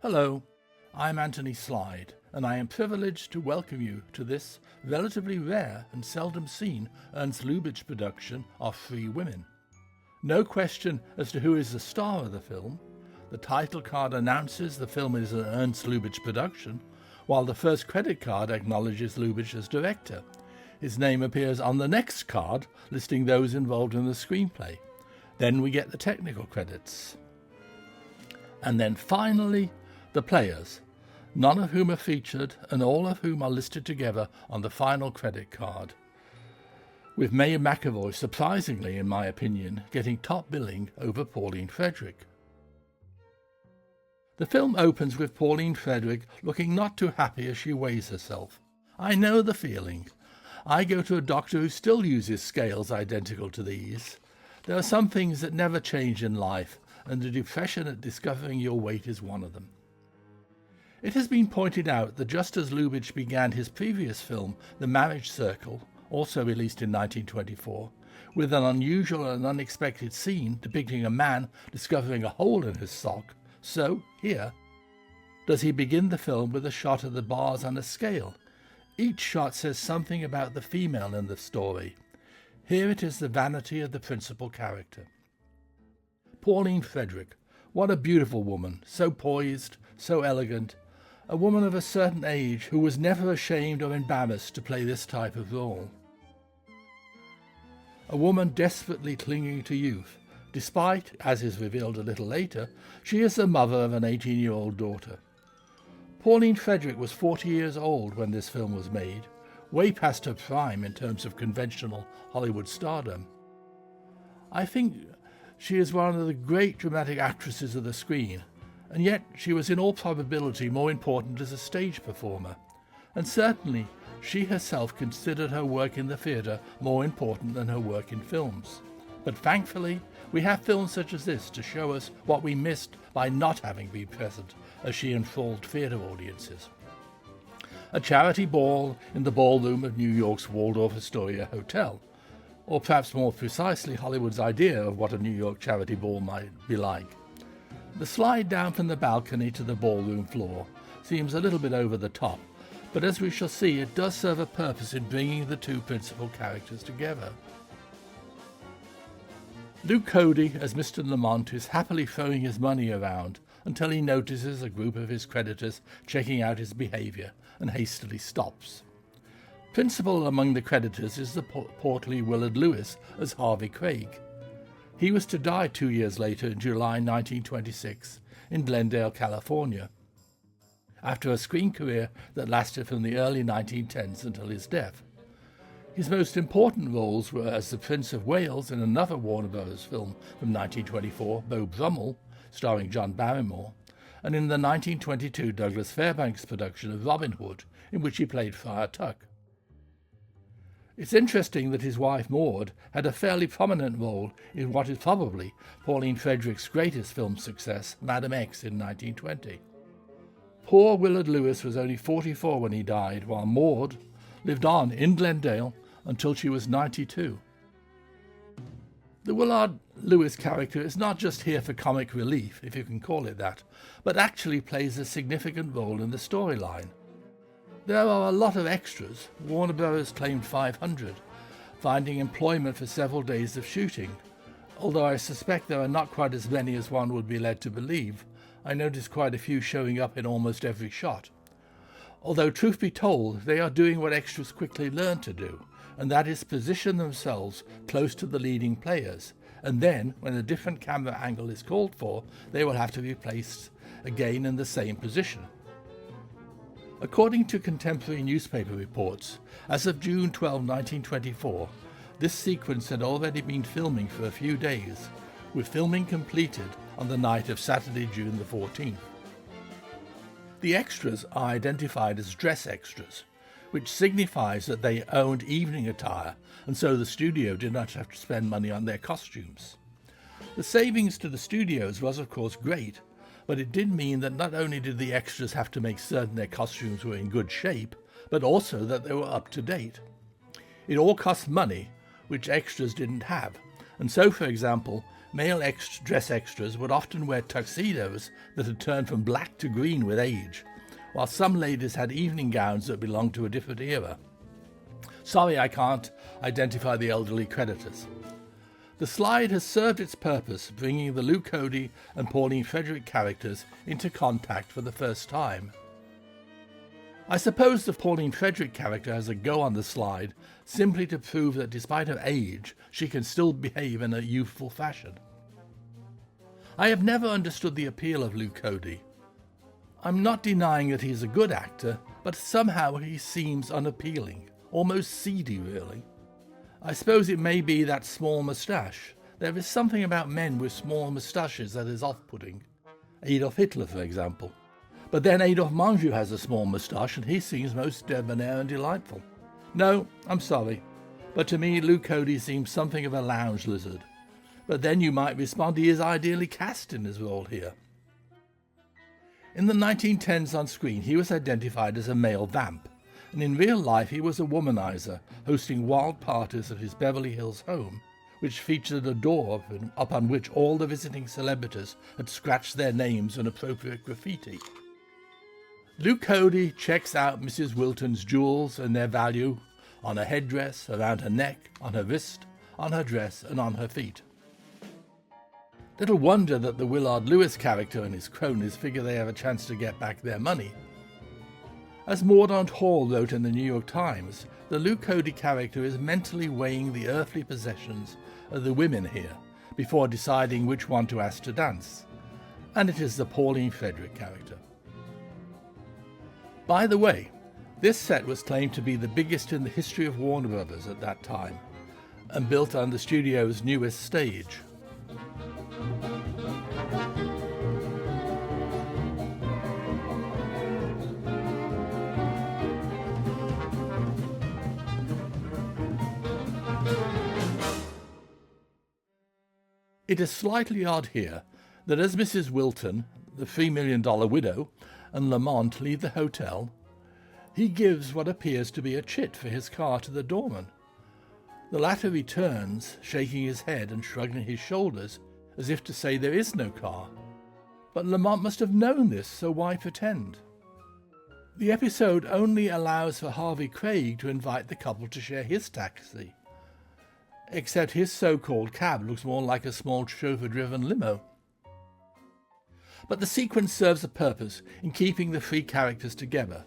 Hello, I'm Anthony Slide, and I am privileged to welcome you to this relatively rare and seldom seen Ernst Lubitsch production of Three Women. No question as to who is the star of the film. The title card announces the film is an Ernst Lubitsch production, while the first credit card acknowledges Lubitsch as director. His name appears on the next card, listing those involved in the screenplay. Then we get the technical credits. And then finally, the players, none of whom are featured and all of whom are listed together on the final credit card, with Mae McAvoy, surprisingly in my opinion, getting top billing over Pauline Frederick. The film opens with Pauline Frederick looking not too happy as she weighs herself. I know the feeling. I go to a doctor who still uses scales identical to these. There are some things that never change in life, and the depression at discovering your weight is one of them. It has been pointed out that just as Lubitsch began his previous film, The Marriage Circle, also released in 1924, with an unusual and unexpected scene depicting a man discovering a hole in his sock, so, here, does he begin the film with a shot of the bars on a scale. Each shot says something about the female in the story. Here it is the vanity of the principal character. Pauline Frederick, what a beautiful woman, so poised, so elegant, a woman of a certain age who was never ashamed or embarrassed to play this type of role. A woman desperately clinging to youth, despite, as is revealed a little later, she is the mother of an 18-year-old daughter. Pauline Frederick was 40 years old when this film was made, way past her prime in terms of conventional Hollywood stardom. I think she is one of the great dramatic actresses of the screen, and yet she was in all probability more important as a stage performer, and certainly she herself considered her work in the theatre more important than her work in films. But thankfully, we have films such as this to show us what we missed by not having been present as she enthralled theatre audiences. A charity ball in the ballroom of New York's Waldorf Astoria Hotel, or perhaps more precisely Hollywood's idea of what a New York charity ball might be like. The slide down from the balcony to the ballroom floor seems a little bit over the top, but as we shall see, it does serve a purpose in bringing the two principal characters together. Luke Cody, as Mr. Lamont, is happily throwing his money around until he notices a group of his creditors checking out his behaviour and hastily stops. Principal among the creditors is the portly Willard Lewis as Harvey Craig. He was to die 2 years later in July 1926 in Glendale, California, after a screen career that lasted from the early 1910s until his death. His most important roles were as the Prince of Wales in another Warner Bros. Film from 1924, Beau Brummel, starring John Barrymore, and in the 1922 Douglas Fairbanks production of Robin Hood, in which he played Friar Tuck. It's interesting that his wife Maud had a fairly prominent role in what is probably Pauline Frederick's greatest film success, Madam X, in 1920. Poor Willard Lewis was only 44 when he died, while Maud lived on in Glendale until she was 92. The Willard Lewis character is not just here for comic relief, if you can call it that, but actually plays a significant role in the storyline. There are a lot of extras. Warner Bros. Claimed 500, finding employment for several days of shooting. Although I suspect there are not quite as many as one would be led to believe. I noticed quite a few showing up in almost every shot. Although, truth be told, they are doing what extras quickly learn to do, and that is position themselves close to the leading players, and then, when a different camera angle is called for, they will have to be placed again in the same position. According to contemporary newspaper reports, as of June 12, 1924, this sequence had already been filming for a few days, with filming completed on the night of Saturday, June the 14th. The extras are identified as dress extras, which signifies that they owned evening attire, and so the studio did not have to spend money on their costumes. The savings to the studios was of course great, but it did mean that not only did the extras have to make certain their costumes were in good shape, but also that they were up to date. It all cost money, which extras didn't have, and so, for example, Male dress extras would often wear tuxedos that had turned from black to green with age, while some ladies had evening gowns that belonged to a different era. Sorry, I can't identify the elderly creditors. The slide has served its purpose, bringing the Lou Cody and Pauline Frederick characters into contact for the first time. I suppose the Pauline Frederick character has a go on the slide simply to prove that despite her age, she can still behave in a youthful fashion. I have never understood the appeal of Lou Cody. I'm not denying that he's a good actor, but somehow he seems unappealing, almost seedy really. I suppose it may be that small moustache. There is something about men with small moustaches that is off-putting. Adolf Hitler, for example. But then Adolf Monjou has a small moustache and he seems most debonair and delightful. No, I'm sorry, but to me Lou Cody seems something of a lounge lizard. But then you might respond he is ideally cast in his role here. In the 1910s on screen he was identified as a male vamp, and in real life he was a womanizer, hosting wild parties at his Beverly Hills home, which featured a door upon which all the visiting celebrities had scratched their names in appropriate graffiti. Lou Cody checks out Mrs. Wilton's jewels and their value on her headdress, around her neck, on her wrist, on her dress, and on her feet. Little wonder that the Willard Lewis character and his cronies figure they have a chance to get back their money. As Mordaunt Hall wrote in the New York Times, the Lou Cody character is mentally weighing the earthly possessions of the women here before deciding which one to ask to dance. And it is the Pauline Frederick character. By the way, this set was claimed to be the biggest in the history of Warner Brothers at that time, and built on the studio's newest stage. It is slightly odd here that as Mrs. Wilton, the $3 million widow, and Lamont leave the hotel, he gives what appears to be a chit for his car to the doorman. The latter returns, shaking his head and shrugging his shoulders, as if to say there is no car. But Lamont must have known this, so why pretend? The episode only allows for Harvey Craig to invite the couple to share his taxi, except his so-called cab looks more like a small chauffeur-driven limo. But the sequence serves a purpose in keeping the three characters together.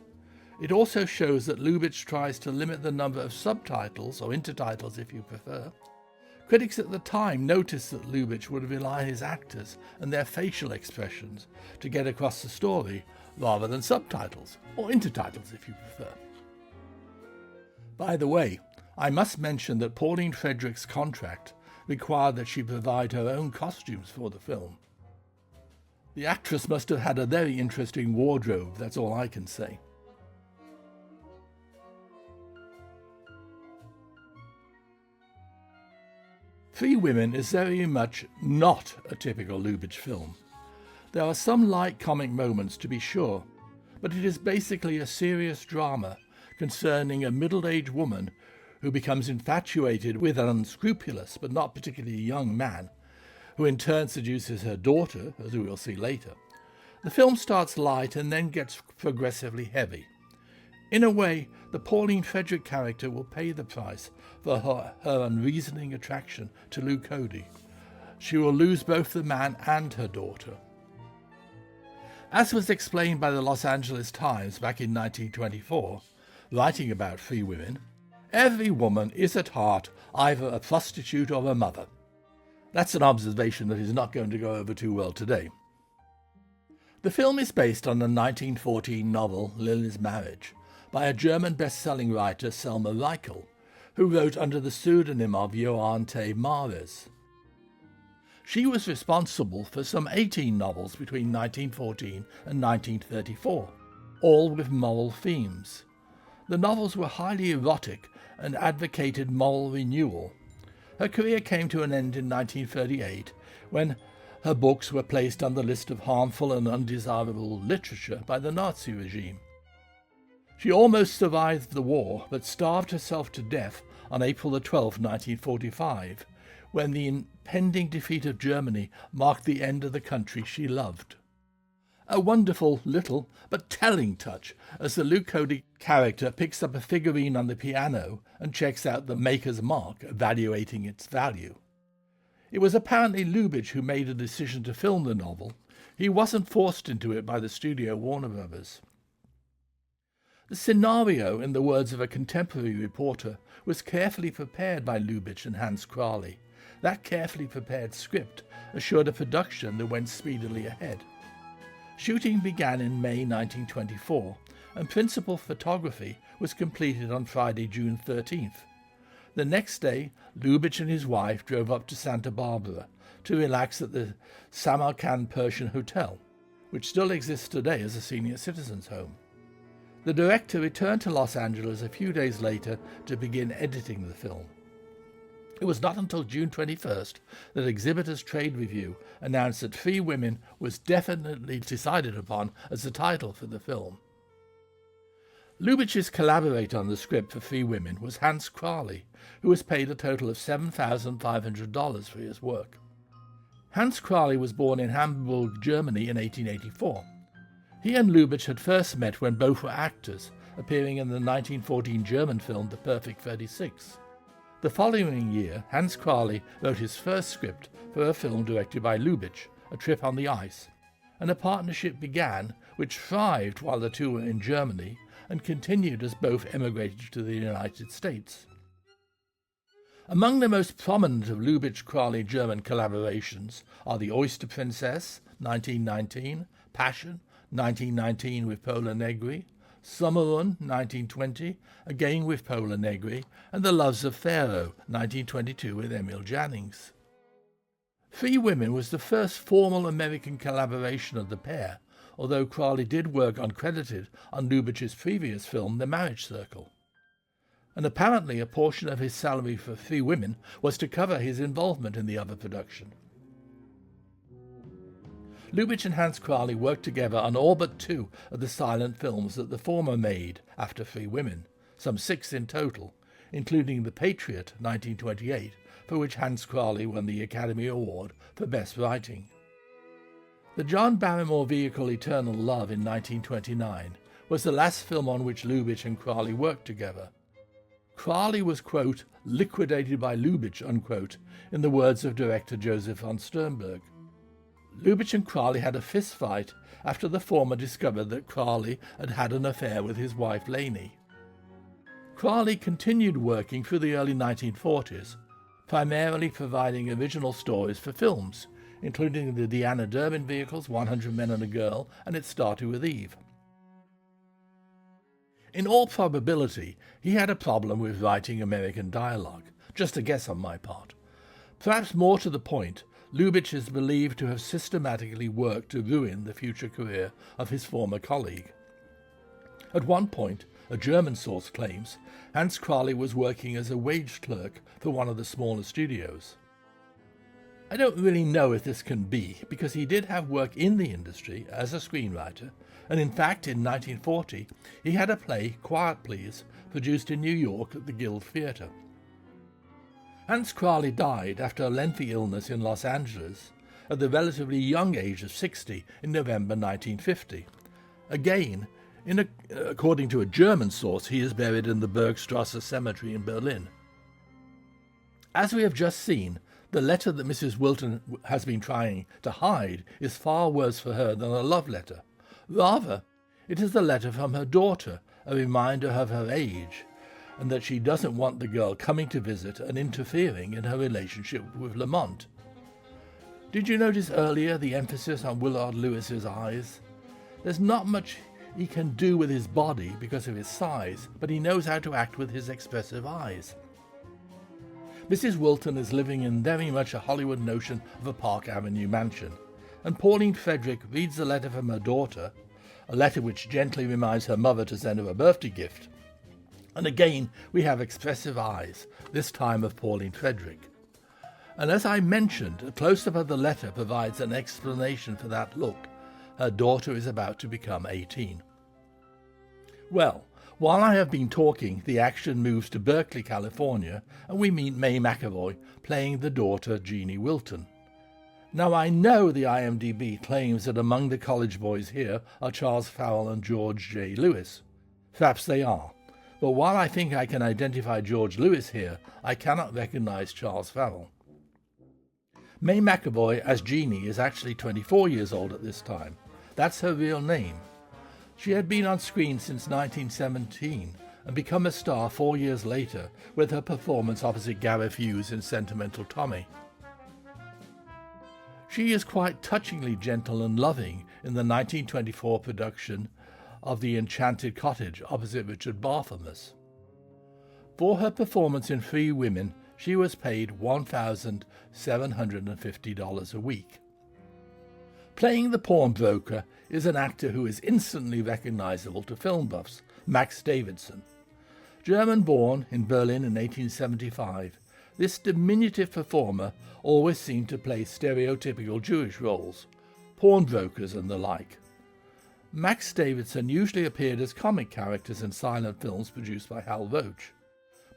It also shows that Lubitsch tries to limit the number of subtitles, or intertitles if you prefer. Critics at the time noticed that Lubitsch would rely on his actors and their facial expressions to get across the story, rather than subtitles, or intertitles if you prefer. By the way, I must mention that Pauline Frederick's contract required that she provide her own costumes for the film. The actress must have had a very interesting wardrobe, that's all I can say. Three Women is very much not a typical Lubitsch film. There are some light comic moments to be sure, but it is basically a serious drama concerning a middle-aged woman who becomes infatuated with an unscrupulous but not particularly young man, who in turn seduces her daughter, as we will see later. The film starts light and then gets progressively heavy. In a way, the Pauline Frederick character will pay the price for her unreasoning attraction to Lou Cody. She will lose both the man and her daughter. As was explained by the Los Angeles Times back in 1924, writing about Three Women, every woman is at heart either a prostitute or a mother. That's an observation that is not going to go over too well today. The film is based on the 1914 novel Lily's Marriage by a German best-selling writer Selma Reichel, who wrote under the pseudonym of Joante Mares. She was responsible for some 18 novels between 1914 and 1934, all with moral themes. The novels were highly erotic and advocated moral renewal. Her career came to an end in 1938 when her books were placed on the list of harmful and undesirable literature by the Nazi regime. She almost survived the war, but starved herself to death on April 12, 1945, when the impending defeat of Germany marked the end of the country she loved. A wonderful little but telling touch as the Luke Cody character picks up a figurine on the piano and checks out the maker's mark, evaluating its value. It was apparently Lubitsch who made a decision to film the novel. He wasn't forced into it by the studio Warner Brothers. The scenario, in the words of a contemporary reporter, was carefully prepared by Lubitsch and Hans Crowley. That carefully prepared script assured a production that went speedily ahead. Shooting began in May 1924, and principal photography was completed on Friday, June 13th. The next day, Lubitsch and his wife drove up to Santa Barbara to relax at the Samarkand Persian Hotel, which still exists today as a senior citizens' home. The director returned to Los Angeles a few days later to begin editing the film. It was not until June 21st that Exhibitor's Trade Review announced that Free Women was definitely decided upon as the title for the film. Lubitsch's collaborator on the script for Free Women was Hans Crowley, who was paid a total of $7,500 for his work. Hans Crowley was born in Hamburg, Germany in 1884. He and Lubitsch had first met when both were actors, appearing in the 1914 German film The Perfect 36. The following year, Hans Crowley wrote his first script for a film directed by Lubitsch, A Trip on the Ice, and a partnership began which thrived while the two were in Germany and continued as both emigrated to the United States. Among the most prominent of Lubitsch-Crowley German collaborations are The Oyster Princess, 1919, Passion, 1919 with Pola Negri, Sommerrun, 1920, again with Pola Negri, and The Loves of Pharaoh, 1922 with Emil Jannings. Free Women was the first formal American collaboration of the pair, although Crowley did work uncredited on Lubitsch's previous film, The Marriage Circle. And apparently a portion of his salary for Free Women was to cover his involvement in the other production. Lubitsch and Hans Crowley worked together on all but two of the silent films that the former made after Free Women, some 6 in total, including The Patriot, 1928, for which Hans Crowley won the Academy Award for Best Writing. The John Barrymore vehicle Eternal Love in 1929 was the last film on which Lubitsch and Crowley worked together. Crowley was, quote, liquidated by Lubitsch, unquote, in the words of director Joseph von Sternberg. Lubitsch and Crowley had a fistfight after the former discovered that Crowley had had an affair with his wife Lainey. Crowley continued working through the early 1940s, primarily providing original stories for films, including the Deanna Durbin vehicles 100 Men and a Girl and It Started with Eve. In all probability, he had a problem with writing American dialogue, just a guess on my part. Perhaps more to the point, Lubitsch is believed to have systematically worked to ruin the future career of his former colleague. At one point, a German source claims, Hans Crowley was working as a wage clerk for one of the smaller studios. I don't really know if this can be, because he did have work in the industry as a screenwriter, and in fact in 1940 he had a play, Quiet Please, produced in New York at the Guild Theatre. Hans Crowley died after a lengthy illness in Los Angeles at the relatively young age of 60 in November 1950. Again, according to a German source, he is buried in the Bergstrasse Cemetery in Berlin. As we have just seen, the letter that Mrs. Wilton has been trying to hide is far worse for her than a love letter. Rather, it is the letter from her daughter, a reminder of her age, and that she doesn't want the girl coming to visit and interfering in her relationship with Lamont. Did you notice earlier the emphasis on Willard Lewis's eyes? There's not much he can do with his body because of his size, but he knows how to act with his expressive eyes. Mrs. Wilton is living in very much a Hollywood notion of a Park Avenue mansion, and Pauline Frederick reads a letter from her daughter, a letter which gently reminds her mother to send her a birthday gift. And again we have expressive eyes, this time of Pauline Frederick. And as I mentioned, a close-up of the letter provides an explanation for that look. Her daughter is about to become 18. Well, While I have been talking, the action moves to Berkeley, California, and we meet May McAvoy playing the daughter Jeanne Wilton. Now I know the IMDb claims that among the college boys here are Charles Farrell and George J. Lewis. Perhaps they are, but while I think I can identify George Lewis here, I cannot recognize Charles Farrell. May McAvoy as Jeanne is actually 24 years old at this time. That's her real name. She had been on screen since 1917 and become a star 4 years later with her performance opposite Gareth Hughes in Sentimental Tommy. She is quite touchingly gentle and loving in the 1924 production of The Enchanted Cottage opposite Richard Barthelmess. For her performance in Free Women, she was paid $1,750 a week. Playing the pawnbroker is an actor who is instantly recognizable to film buffs, Max Davidson. German-born in Berlin in 1875, this diminutive performer always seemed to play stereotypical Jewish roles, pawnbrokers and the like. Max Davidson usually appeared as comic characters in silent films produced by Hal Roach,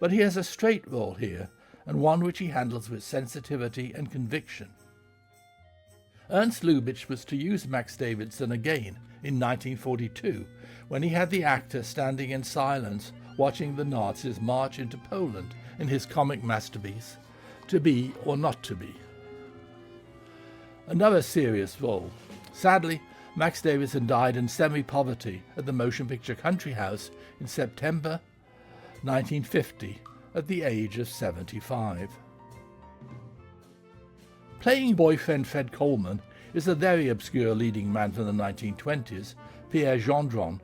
but he has a straight role here, and one which he handles with sensitivity and conviction. Ernst Lubitsch was to use Max Davidson again in 1942, when he had the actor standing in silence watching the Nazis march into Poland in his comic masterpiece, To Be or Not to Be. Another serious role. Sadly, Max Davidson died in semi-poverty at the Motion Picture Country House in September 1950 at the age of 75. Playing boyfriend Fred Coleman is a very obscure leading man from the 1920s, Pierre Gendron,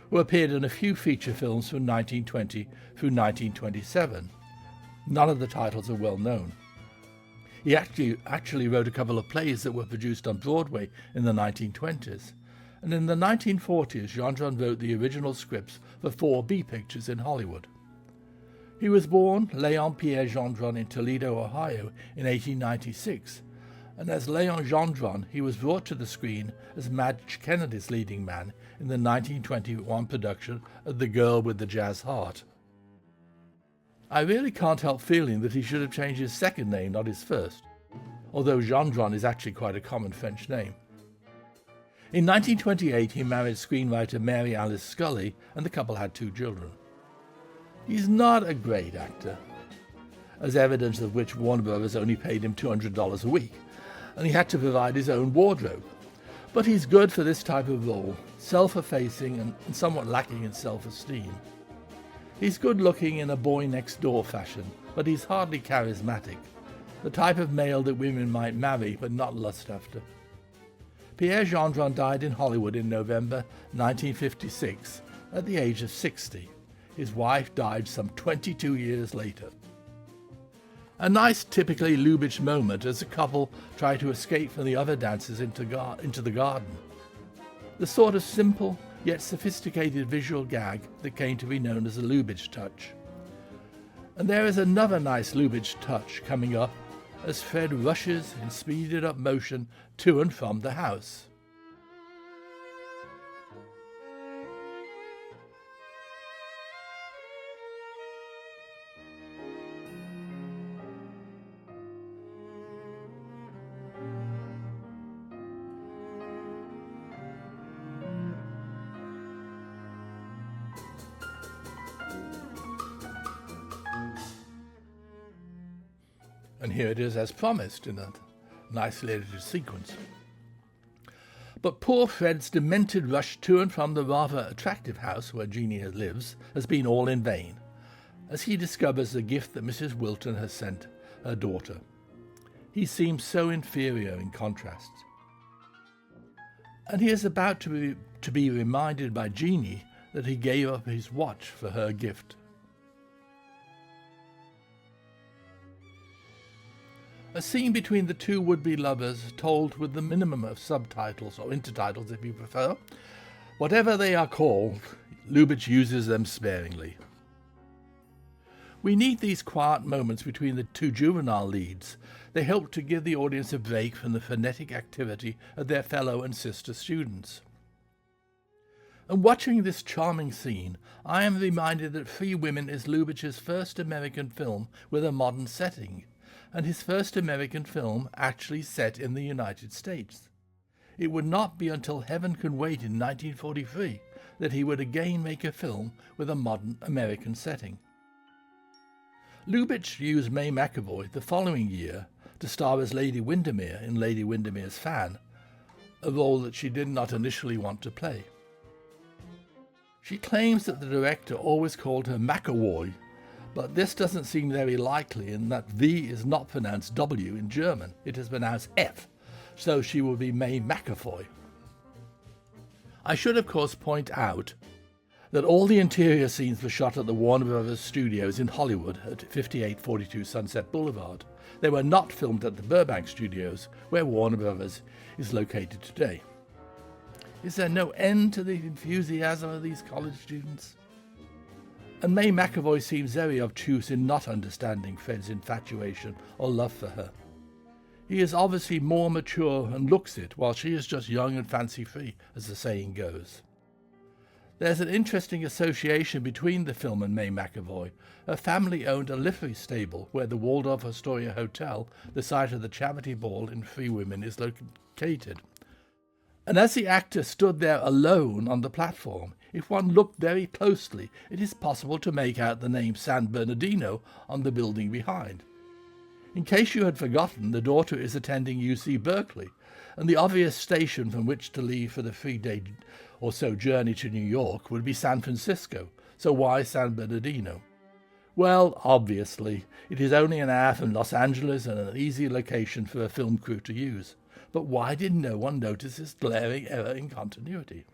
who appeared in a few feature films from 1920 through 1927. None of the titles are well known. He actually wrote a couple of plays that were produced on Broadway in the 1920s, and in the 1940s Gendron wrote the original scripts for 4 B pictures in Hollywood. He was born Léon Pierre Gendron in Toledo, Ohio in 1896, and as Léon Gendron he was brought to the screen as Madge Kennedy's leading man in the 1921 production of The Girl with the Jazz Heart. I really can't help feeling that he should have changed his second name, not his first, although Gendron is actually quite a common French name. In 1928 he married screenwriter Mary Alice Scully, and the couple had 2 children. He's not a great actor, as evidence of which Warner Brothers only paid him $200 a week, and he had to provide his own wardrobe. But he's good for this type of role, self-effacing and somewhat lacking in self-esteem. He's good-looking in a boy-next-door fashion, but he's hardly charismatic, the type of male that women might marry but not lust after. Pierre Gendron died in Hollywood in November 1956 at the age of 60. His wife died some 22 years later. A nice, typically Lubitsch moment as the couple try to escape from the other dancers into the garden. The sort of simple yet sophisticated visual gag that came to be known as a Lubitsch touch. And there is another nice Lubitsch touch coming up as Fred rushes in speeded up motion to and from the house. And here it is as promised in a nicely edited sequence. But poor Fred's demented rush to and from the rather attractive house where Jeanne lives has been all in vain, as he discovers the gift that Mrs. Wilton has sent her daughter. He seems so inferior in contrast. And he is about to be reminded by Jeanne that he gave up his watch for her gift. A scene between the 2 would-be lovers told with the minimum of subtitles or intertitles if you prefer. Whatever they are called, Lubitsch uses them sparingly. We need these quiet moments between the 2 juvenile leads. They help to give the audience a break from the frenetic activity of their fellow and sister students. And watching this charming scene, I am reminded that Free Women is Lubitsch's first American film with a modern setting, and his first American film actually set in the United States. It would not be until Heaven Can Wait in 1943 that he would again make a film with a modern American setting. Lubitsch used May McAvoy the following year to star as Lady Windermere in Lady Windermere's Fan, a role that she did not initially want to play. She claims that the director always called her McAvoy, but this doesn't seem very likely in that V is not pronounced W in German, it is pronounced F, so she will be May McAvoy. I should of course point out that all the interior scenes were shot at the Warner Brothers studios in Hollywood at 5842 Sunset Boulevard. They were not filmed at the Burbank studios, where Warner Brothers is located today. Is there no end to the enthusiasm of these college students? And May McAvoy seems very obtuse in not understanding Fred's infatuation or love for her. He is obviously more mature and looks it, while she is just young and fancy-free, as the saying goes. There's an interesting association between the film and May McAvoy. Her family owned a livery stable where the Waldorf Astoria Hotel, the site of the charity ball in Free Women, is located. And as the actor stood there alone on the platform, if one looked very closely, it is possible to make out the name San Bernardino on the building behind. In case you had forgotten, the daughter is attending UC Berkeley, and the obvious station from which to leave for the 3-day or so journey to New York would be San Francisco, so why San Bernardino? Well, obviously, it is only an hour from Los Angeles and an easy location for a film crew to use. But why did no one notice this glaring error in continuity?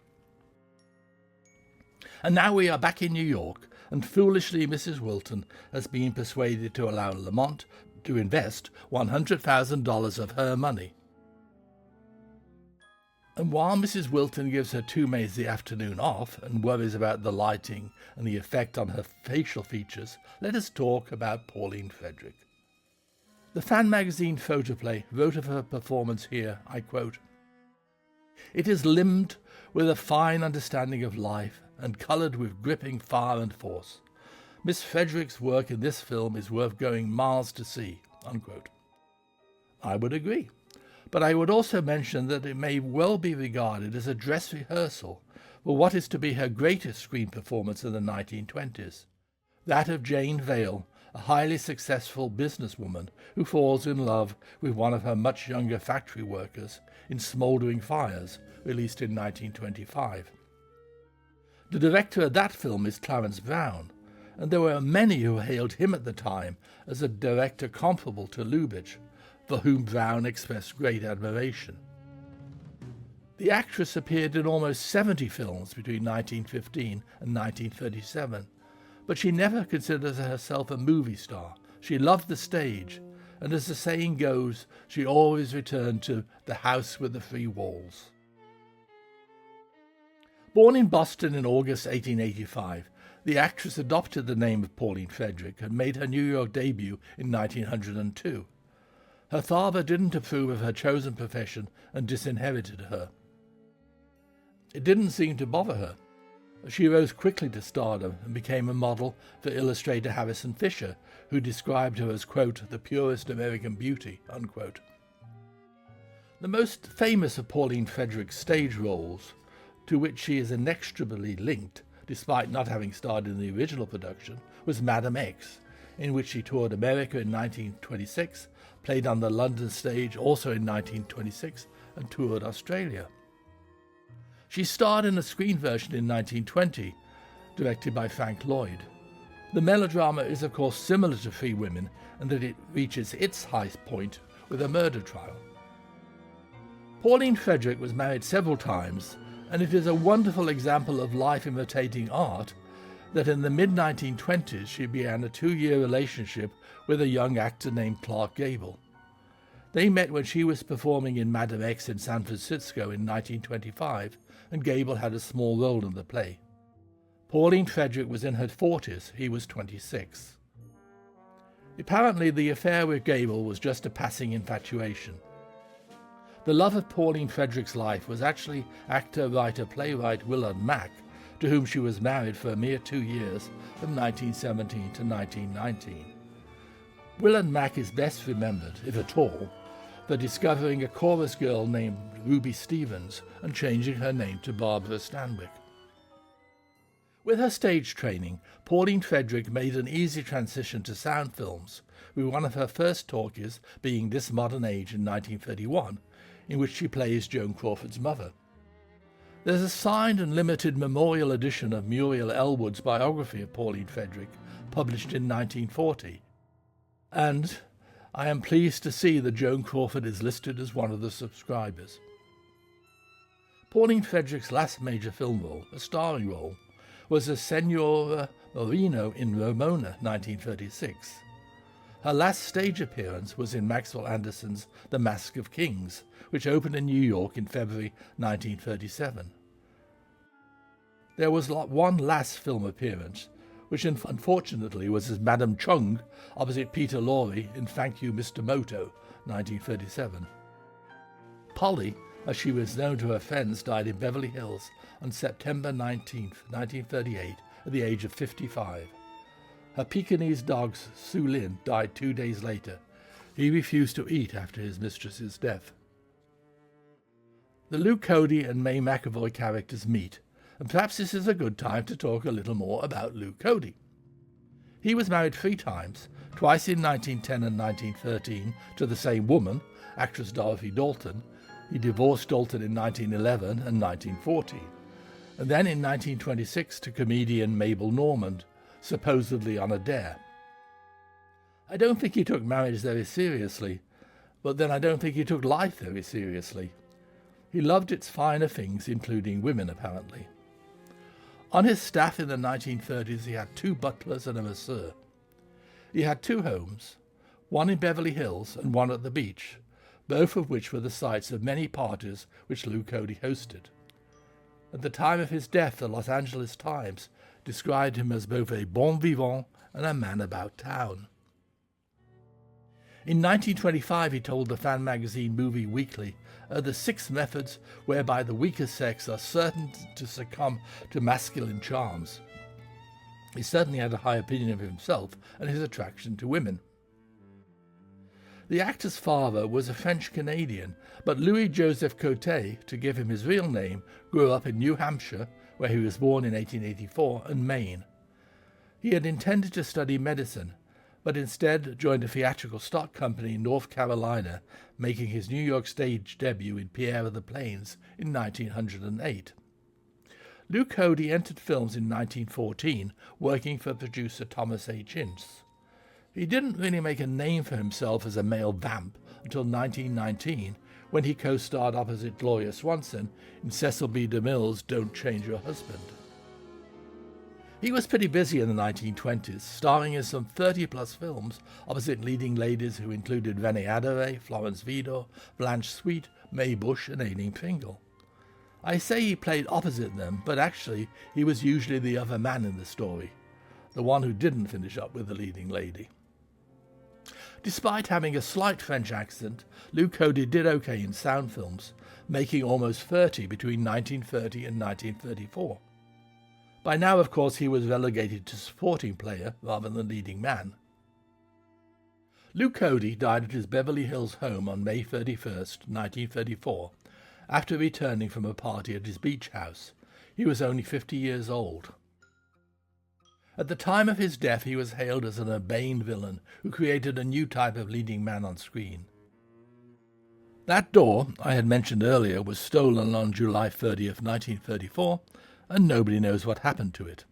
And now we are back in New York, and foolishly Mrs. Wilton has been persuaded to allow Lamont to invest $100,000 of her money. And while Mrs. Wilton gives her two maids the afternoon off and worries about the lighting and the effect on her facial features, let us talk about Pauline Frederick. The fan magazine Photoplay wrote of her performance here, I quote, "It is limned with a fine understanding of life and coloured with gripping fire and force. Miss Frederick's work in this film is worth going miles to see," unquote. I would agree, but I would also mention that it may well be regarded as a dress rehearsal for what is to be her greatest screen performance in the 1920s, that of Jane Vale, a highly successful businesswoman who falls in love with one of her much younger factory workers in Smouldering Fires, released in 1925. The director of that film is Clarence Brown, and there were many who hailed him at the time as a director comparable to Lubitsch, for whom Brown expressed great admiration. The actress appeared in almost 70 films between 1915 and 1937, but she never considered herself a movie star. She loved the stage, and as the saying goes, she always returned to the house with the three walls. Born in Boston in August 1885, the actress adopted the name of Pauline Frederick and made her New York debut in 1902. Her father didn't approve of her chosen profession and disinherited her. It didn't seem to bother her. She rose quickly to stardom and became a model for illustrator Harrison Fisher, who described her as, quote, "the purest American beauty," unquote. The most famous of Pauline Frederick's stage roles, to which she is inextricably linked, despite not having starred in the original production, was Madame X, in which she toured America in 1926, played on the London stage also in 1926, and toured Australia. She starred in a screen version in 1920, directed by Frank Lloyd. The melodrama is of course similar to Free Women in that it reaches its highest point with a murder trial. Pauline Frederick was married several times, and it is a wonderful example of life imitating art that in the mid-1920s she began a 2-year relationship with a young actor named Clark Gable. They met when she was performing in Madame X in San Francisco in 1925, and Gable had a small role in the play. Pauline Frederick was in her 40s, he was 26. Apparently the affair with Gable was just a passing infatuation. The love of Pauline Frederick's life was actually actor, writer, playwright Willard Mack, to whom she was married for a mere 2 years, from 1917 to 1919. Will and Mac is best remembered, if at all, for discovering a chorus girl named Ruby Stevens and changing her name to Barbara Stanwyck. With her stage training, Pauline Frederick made an easy transition to sound films, with one of her first talkies being This Modern Age in 1931, in which she plays Joan Crawford's mother. There's a signed and limited memorial edition of Muriel Ellwood's biography of Pauline Frederick, published in 1940. And I am pleased to see that Joan Crawford is listed as one of the subscribers. Pauline Frederick's last major film role, a starring role, was as Senora Moreno in Ramona, 1936. Her last stage appearance was in Maxwell Anderson's The Mask of Kings, which opened in New York in February 1937. There was one last film appearance, which unfortunately was as Madame Chung opposite Peter Lorre in Thank You, Mr. Moto, 1937. Polly, as she was known to her friends, died in Beverly Hills on September 19, 1938, at the age of 55. Her Pekingese dog, Su Lin, died 2 days later. He refused to eat after his mistress's death. The Luke Cody and May McAvoy characters meet, and perhaps this is a good time to talk a little more about Luke Cody. He was married 3 times, twice in 1910 and 1913 to the same woman, actress Dorothy Dalton. He divorced Dalton in 1911 and 1914, and then in 1926 to comedian Mabel Normand, supposedly on a dare. I don't think he took marriage very seriously, but then I don't think he took life very seriously. He loved its finer things, including women, apparently. On his staff in the 1930s, he had 2 butlers and a masseur. He had 2 homes, one in Beverly Hills and one at the beach, both of which were the sites of many parties which Luke Cody hosted. At the time of his death, the Los Angeles Times described him as both a bon vivant and a man about town. In 1925, he told the fan magazine Movie Weekly the 6 methods whereby the weaker sex are certain to succumb to masculine charms. He certainly had a high opinion of himself and his attraction to women. The actor's father was a French-Canadian, but Louis-Joseph Cote, to give him his real name, grew up in New Hampshire, where he was born in 1884, and Maine. He had intended to study medicine, but instead joined a theatrical stock company in North Carolina, making his New York stage debut in Pierre of the Plains in 1908. Luke Cody entered films in 1914, working for producer Thomas H. Ince. He didn't really make a name for himself as a male vamp until 1919, when he co-starred opposite Gloria Swanson in Cecil B. DeMille's Don't Change Your Husband. He was pretty busy in the 1920s, starring in some 30-plus films opposite leading ladies who included Renée Adoré, Florence Vidor, Blanche Sweet, Mae Bush, and Aileen Pringle. I say he played opposite them, but actually he was usually the other man in the story, the one who didn't finish up with the leading lady. Despite having a slight French accent, Luke Cody did okay in sound films, making almost 30 between 1930 and 1934. By now, of course, he was relegated to supporting player rather than leading man. Luke Cody died at his Beverly Hills home on May 31st, 1934, after returning from a party at his beach house. He was only 50 years old. At the time of his death, he was hailed as an urbane villain who created a new type of leading man on screen. That door, I had mentioned earlier, was stolen on July 30th, 1934, and nobody knows what happened to it.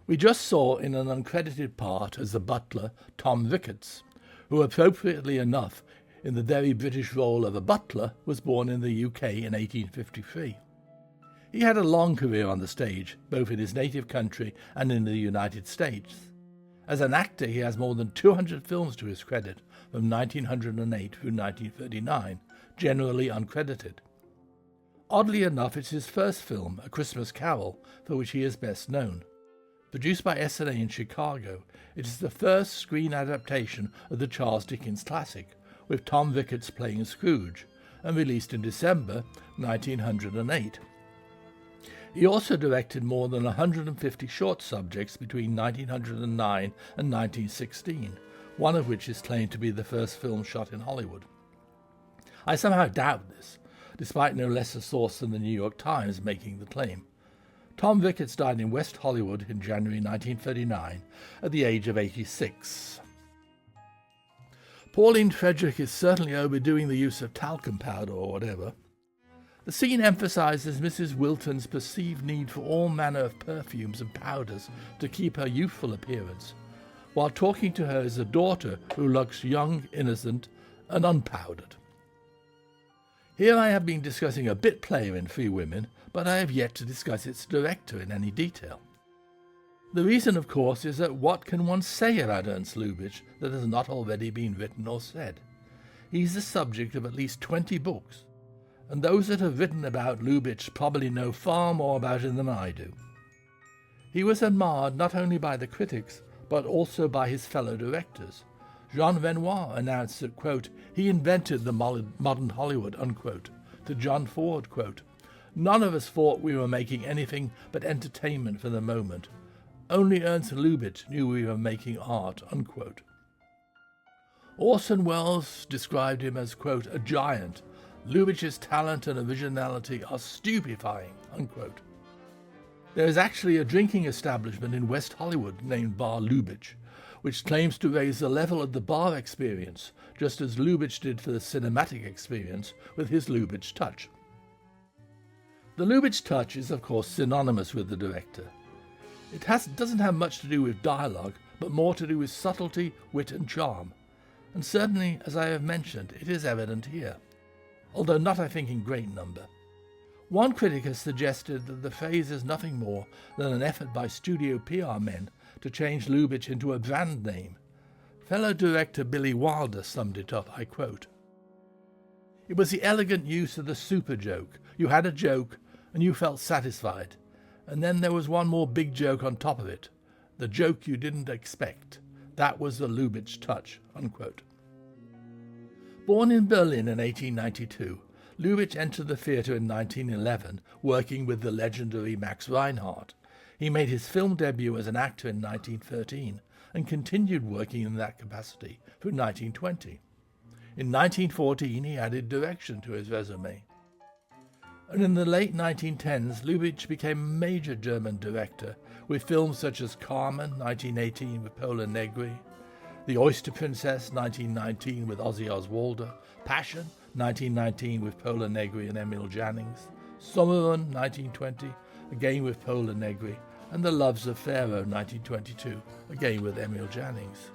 We just saw in an uncredited part as the butler Tom Ricketts, who appropriately enough, in the very British role of a butler, was born in the UK in 1853. He had a long career on the stage, both in his native country and in the United States. As an actor, he has more than 200 films to his credit, from 1908 through 1939, generally uncredited. Oddly enough, it's his first film, A Christmas Carol, for which he is best known. Produced by S&A in Chicago, it is the first screen adaptation of the Charles Dickens classic, with Tom Ricketts playing Scrooge, and released in December 1908. He also directed more than 150 short subjects between 1909 and 1916, one of which is claimed to be the first film shot in Hollywood. I somehow doubt this, despite no less a source than the New York Times making the claim. Tom Ricketts died in West Hollywood in January 1939 at the age of 86. Pauline Frederick is certainly overdoing the use of talcum powder or whatever. The scene emphasizes Mrs. Wilton's perceived need for all manner of perfumes and powders to keep her youthful appearance, while talking to her as a daughter who looks young, innocent, and unpowdered. Here I have been discussing a bit player in Three Women, but I have yet to discuss its director in any detail. The reason, of course, is that what can one say about Ernst Lubitsch that has not already been written or said? He's the subject of at least 20 books, and those that have written about Lubitsch probably know far more about him than I do. He was admired not only by the critics, but also by his fellow directors. Jean Renoir announced that, quote, he invented the modern Hollywood, unquote, to John Ford, quote, none of us thought we were making anything but entertainment for the moment. Only Ernst Lubitsch knew we were making art, unquote. Orson Welles described him as, quote, a giant. Lubitsch's talent and originality are stupefying, unquote. There is actually a drinking establishment in West Hollywood named Bar Lubitsch, which claims to raise the level of the bar experience, just as Lubitsch did for the cinematic experience with his Lubitsch touch. The Lubitsch touch is, of course, synonymous with the director. It doesn't have much to do with dialogue, but more to do with subtlety, wit and charm. And certainly, as I have mentioned, it is evident here, although not, I think, in great number. One critic has suggested that the phrase is nothing more than an effort by studio PR men to change Lubitsch into a brand name. Fellow director Billy Wilder summed it up, I quote, it was the elegant use of the super joke. You had a joke, and you felt satisfied. And then there was one more big joke on top of it. The joke you didn't expect. That was the Lubitsch touch, unquote. Born in Berlin in 1892, Lubitsch entered the theatre in 1911, working with the legendary Max Reinhardt. He made his film debut as an actor in 1913 and continued working in that capacity through 1920. In 1914, he added direction to his resume. And in the late 1910s, Lubitsch became a major German director, with films such as Carmen, 1918 with Pola Negri, The Oyster Princess, 1919 with Ozzy Oswalder, Passion, 1919 with Pola Negri and Emil Jannings, Sommerun, 1920, again with Pola Negri, and The Loves of Pharaoh, 1922, again with Emil Jannings.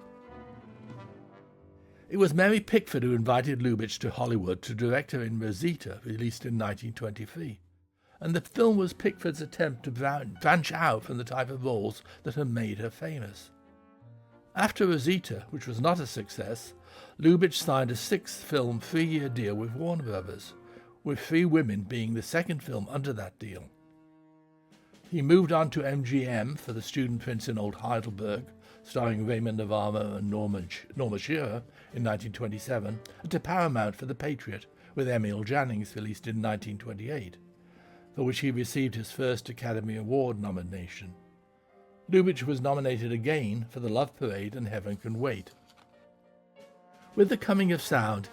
It was Mary Pickford who invited Lubitsch to Hollywood to direct her in Rosita, released in 1923, and the film was Pickford's attempt to branch out from the type of roles that had made her famous. After Rosita, which was not a success, Lubitsch signed a six-film, 3-year deal with Warner Brothers, with Three Women being the second film under that deal. He moved on to MGM for The Student Prince in Old Heidelberg, starring Raymond Navarro and Norma Shearer in 1927, and to Paramount for The Patriot, with Emil Jannings, released in 1928, for which he received his first Academy Award nomination. Lubitsch was nominated again for The Love Parade and Heaven Can Wait. With the coming of sound,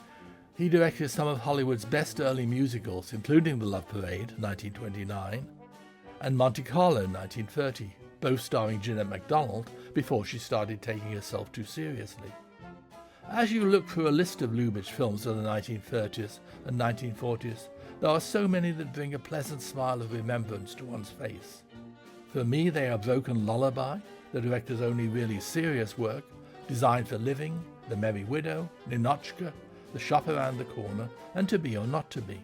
he directed some of Hollywood's best early musicals, including The Love Parade, 1929, and Monte Carlo, 1930, both starring Jeanette MacDonald before she started taking herself too seriously. As you look through a list of Lubitsch films of the 1930s and 1940s, there are so many that bring a pleasant smile of remembrance to one's face. For me, they are Broken Lullaby, the director's only really serious work, Designed for Living, The Merry Widow, Ninotchka, The Shop Around the Corner, and To Be or Not to Be.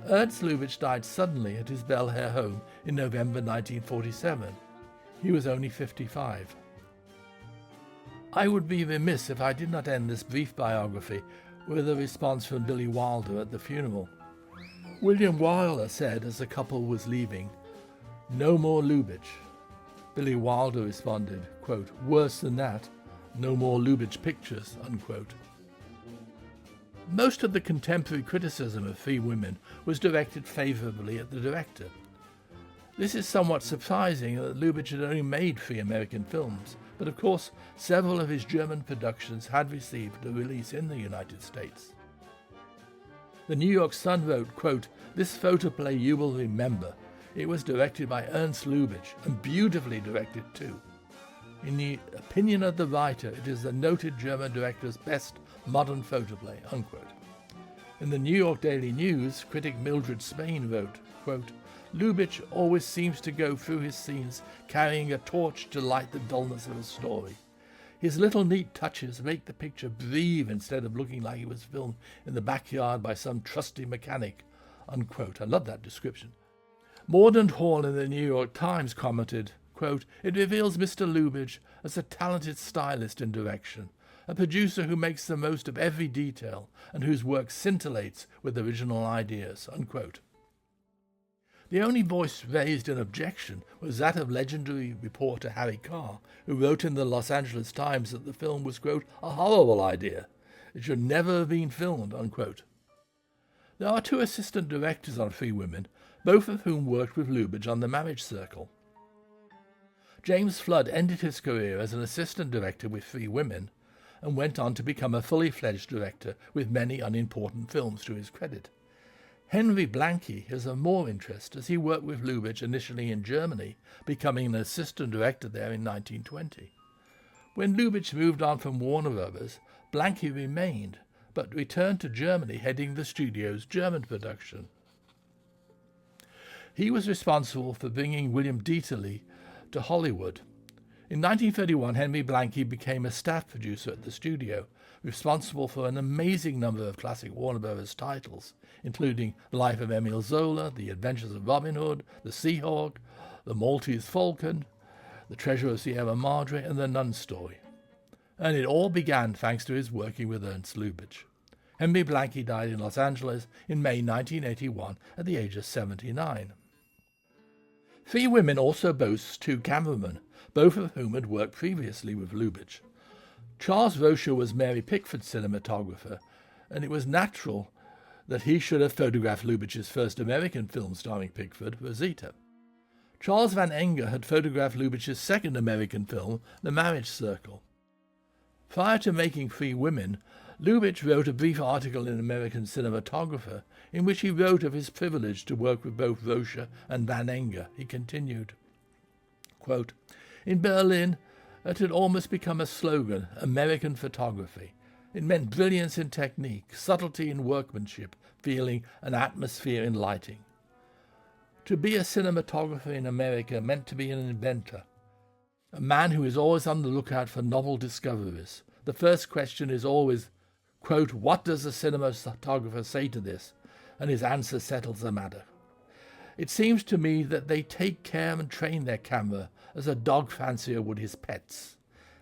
Ernst Lubitsch died suddenly at his Bel Air home in November 1947. He was only 55. I would be remiss if I did not end this brief biography with a response from Billy Wilder at the funeral. William Wyler said as the couple was leaving, "No more Lubitsch." Billy Wilder responded, quote, "Worse than that, no more Lubitsch pictures," unquote. Most of the contemporary criticism of Three Women was directed favourably at the director. This is somewhat surprising that Lubitsch had only made 3 American films, but of course several of his German productions had received a release in the United States. The New York Sun wrote, quote, "This photoplay you will remember. It was directed by Ernst Lubitsch, and beautifully directed too. In the opinion of the writer, it is the noted German director's best modern photoplay," unquote. In the New York Daily News, critic Mildred Spain wrote, quote, "Lubitsch always seems to go through his scenes carrying a torch to light the dullness of a story. His little neat touches make the picture breathe instead of looking like it was filmed in the backyard by some trusty mechanic," unquote. I love that description. Mordaunt Hall in the New York Times commented, quote, "It reveals Mr. Lubitsch as a talented stylist in direction, a producer who makes the most of every detail and whose work scintillates with original ideas," unquote. The only voice raised in objection was that of legendary reporter Harry Carr, who wrote in the Los Angeles Times that the film was, quote, "a horrible idea. It should never have been filmed," unquote. There are 2 assistant directors on 3 Women, both of whom worked with Lubitsch on The Marriage Circle. James Flood ended his career as an assistant director with 3 Women and went on to become a fully fledged director with many unimportant films to his credit. Henry Blanke is of more interest as he worked with Lubitsch initially in Germany, becoming an assistant director there in 1920. When Lubitsch moved on from Warner Brothers, Blanke remained, but returned to Germany heading the studio's German production. He was responsible for bringing William Dieterle to Hollywood. In 1931, Henry Blanke became a staff producer at the studio, responsible for an amazing number of classic Warner Brothers titles, including The Life of Emile Zola, The Adventures of Robin Hood, The Seahawk, The Maltese Falcon, The Treasure of Sierra Madre, and The Nun Story. And it all began thanks to his working with Ernst Lubitsch. Henry Blanke died in Los Angeles in May 1981 at the age of 79. 3 Women also boasts 2 cameramen, both of whom had worked previously with Lubitsch. Charles Rocher was Mary Pickford's cinematographer, and it was natural that he should have photographed Lubitsch's first American film starring Pickford, Rosita. Charles Van Enger had photographed Lubitsch's second American film, The Marriage Circle. Prior to making 3 Women, Lubitsch wrote a brief article in American Cinematographer in which he wrote of his privilege to work with both Rocher and Van Enger. He continued, quote, "In Berlin, it had almost become a slogan, American photography. It meant brilliance in technique, subtlety in workmanship, feeling, and atmosphere in lighting. To be a cinematographer in America meant to be an inventor, a man who is always on the lookout for novel discoveries. The first question is always, quote, what does the cinematographer say to this? And his answer settles the matter. It seems to me that they take care and train their camera as a dog fancier would his pets.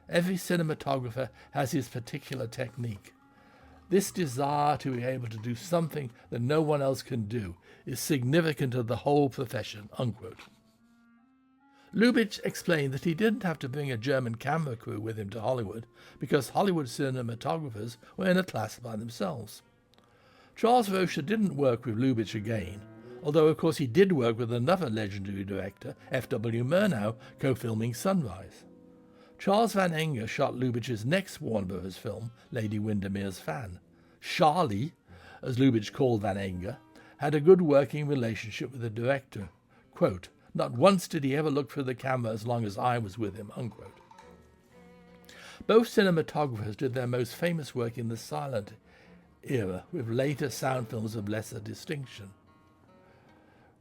Every cinematographer has his particular technique. This desire to be able to do something that no one else can do is significant of the whole profession," unquote. Lubitsch explained that he didn't have to bring a German camera crew with him to Hollywood because Hollywood cinematographers were in a class by themselves. Charles Rocher didn't work with Lubitsch again, although of course he did work with another legendary director, F.W. Murnau, co-filming Sunrise. Charles Van Enger shot Lubitsch's next Warner Brothers film, Lady Windermere's Fan. Charlie, as Lubitsch called Van Enger, had a good working relationship with the director. Quote, "Not once did he ever look through the camera as long as I was with him," unquote. Both cinematographers did their most famous work in the silent era, with later sound films of lesser distinction.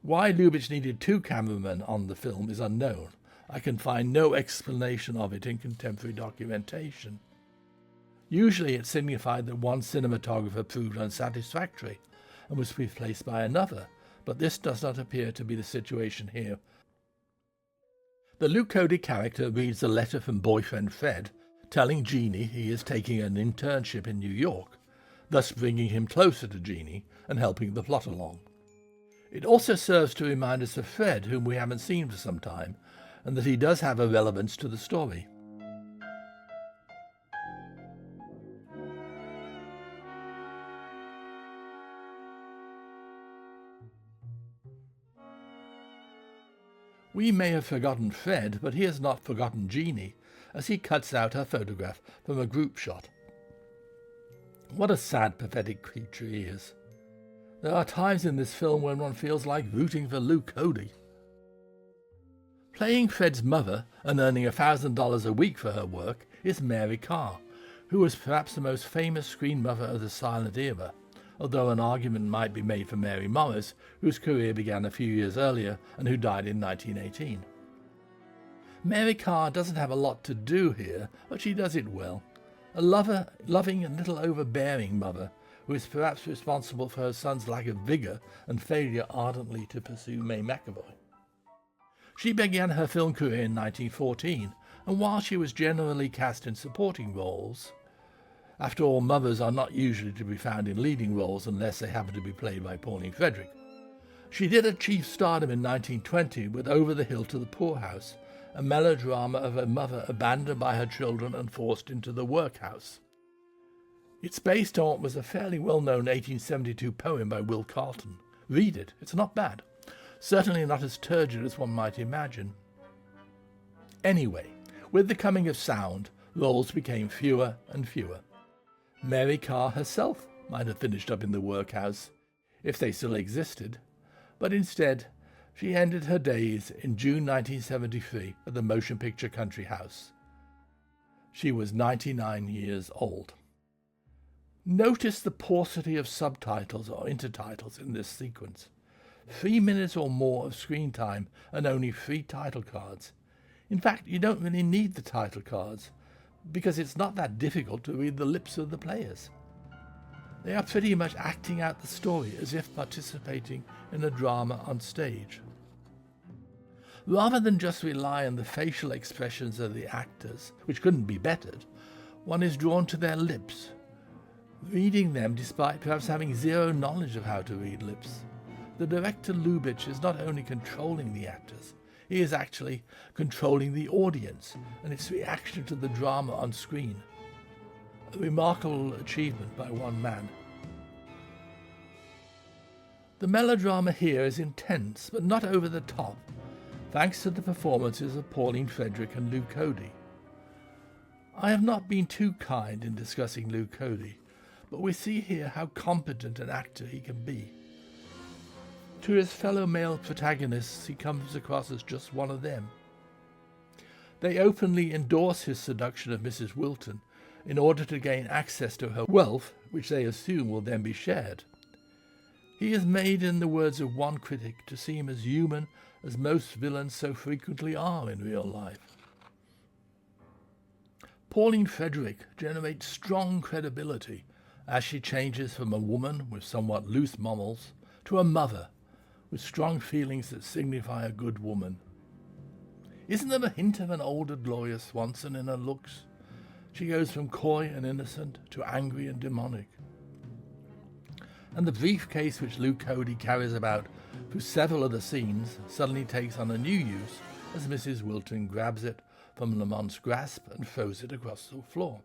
Why Lubitsch needed 2 cameramen on the film is unknown. I can find no explanation of it in contemporary documentation. Usually it signified that one cinematographer proved unsatisfactory and was replaced by another, but this does not appear to be the situation here. The Luke Cody character reads a letter from boyfriend Fred telling Jeanne he is taking an internship in New York, thus bringing him closer to Jeanne and helping the plot along. It also serves to remind us of Fred, whom we haven't seen for some time, and that he does have a relevance to the story. We may have forgotten Fred, but he has not forgotten Jeanne, as he cuts out her photograph from a group shot. What a sad, pathetic creature he is. There are times in this film when one feels like rooting for Luke Cody. Playing Fred's mother and earning $1,000 a week for her work is Mary Carr, who was perhaps the most famous screen mother of the silent era, although an argument might be made for Mary Morris, whose career began a few years earlier and who died in 1918. Mary Carr doesn't have a lot to do here, but she does it well. A loving and little overbearing mother who is perhaps responsible for her son's lack of vigour and failure ardently to pursue May McAvoy. She began her film career in 1914, and while she was generally cast in supporting roles, after all, mothers are not usually to be found in leading roles unless they happen to be played by Pauline Frederick, she did achieve stardom in 1920 with Over the Hill to the Poorhouse, a melodrama of a mother abandoned by her children and forced into the workhouse. It's based on what was a fairly well-known 1872 poem by Will Carleton. Read it, it's not bad. Certainly not as turgid as one might imagine. Anyway, with the coming of sound, roles became fewer and fewer. Mary Carr herself might have finished up in the workhouse, if they still existed, but instead she ended her days in June 1973 at the Motion Picture Country House. She was 99 years old. Notice the paucity of subtitles or intertitles in this sequence. 3 minutes or more of screen time and only 3 title cards. In fact, you don't really need the title cards, because it's not that difficult to read the lips of the players. They are pretty much acting out the story as if participating in a drama on stage. Rather than just rely on the facial expressions of the actors, which couldn't be bettered, one is drawn to their lips, reading them despite perhaps having zero knowledge of how to read lips. The director Lubitsch is not only controlling the actors, he is actually controlling the audience and its reaction to the drama on screen. A remarkable achievement by one man. The melodrama here is intense, but not over the top, thanks to the performances of Pauline Frederick and Luke Cody. I have not been too kind in discussing Luke Cody, but we see here how competent an actor he can be. To his fellow male protagonists, he comes across as just one of them. They openly endorse his seduction of Mrs. Wilton in order to gain access to her wealth, which they assume will then be shared. He is made, in the words of one critic, to seem as human as most villains so frequently are in real life. Pauline Frederick generates strong credibility as she changes from a woman with somewhat loose morals to a mother with strong feelings that signify a good woman. Isn't there a hint of an older Gloria Swanson in her looks? She goes from coy and innocent to angry and demonic. And the briefcase which Luke Cody carries about through several of the scenes suddenly takes on a new use as Mrs. Wilton grabs it from Lamont's grasp and throws it across the floor.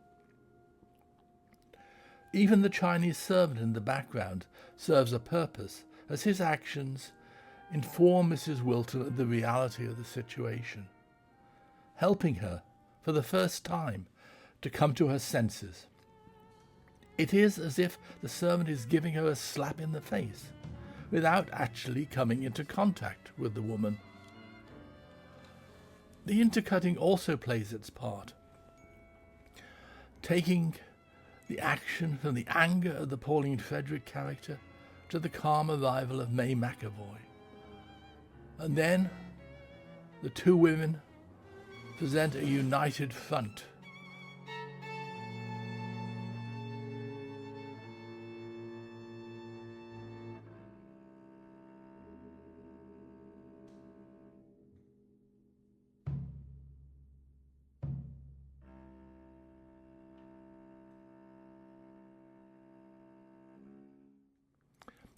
Even the Chinese servant in the background serves a purpose, as his actions inform Mrs. Wilton of the reality of the situation, helping her, for the first time, to come to her senses. It is as if the servant is giving her a slap in the face, without actually coming into contact with the woman. The intercutting also plays its part, taking the action from the anger of the Pauline Frederick character to the calm arrival of May McAvoy. And then the two women present a united front.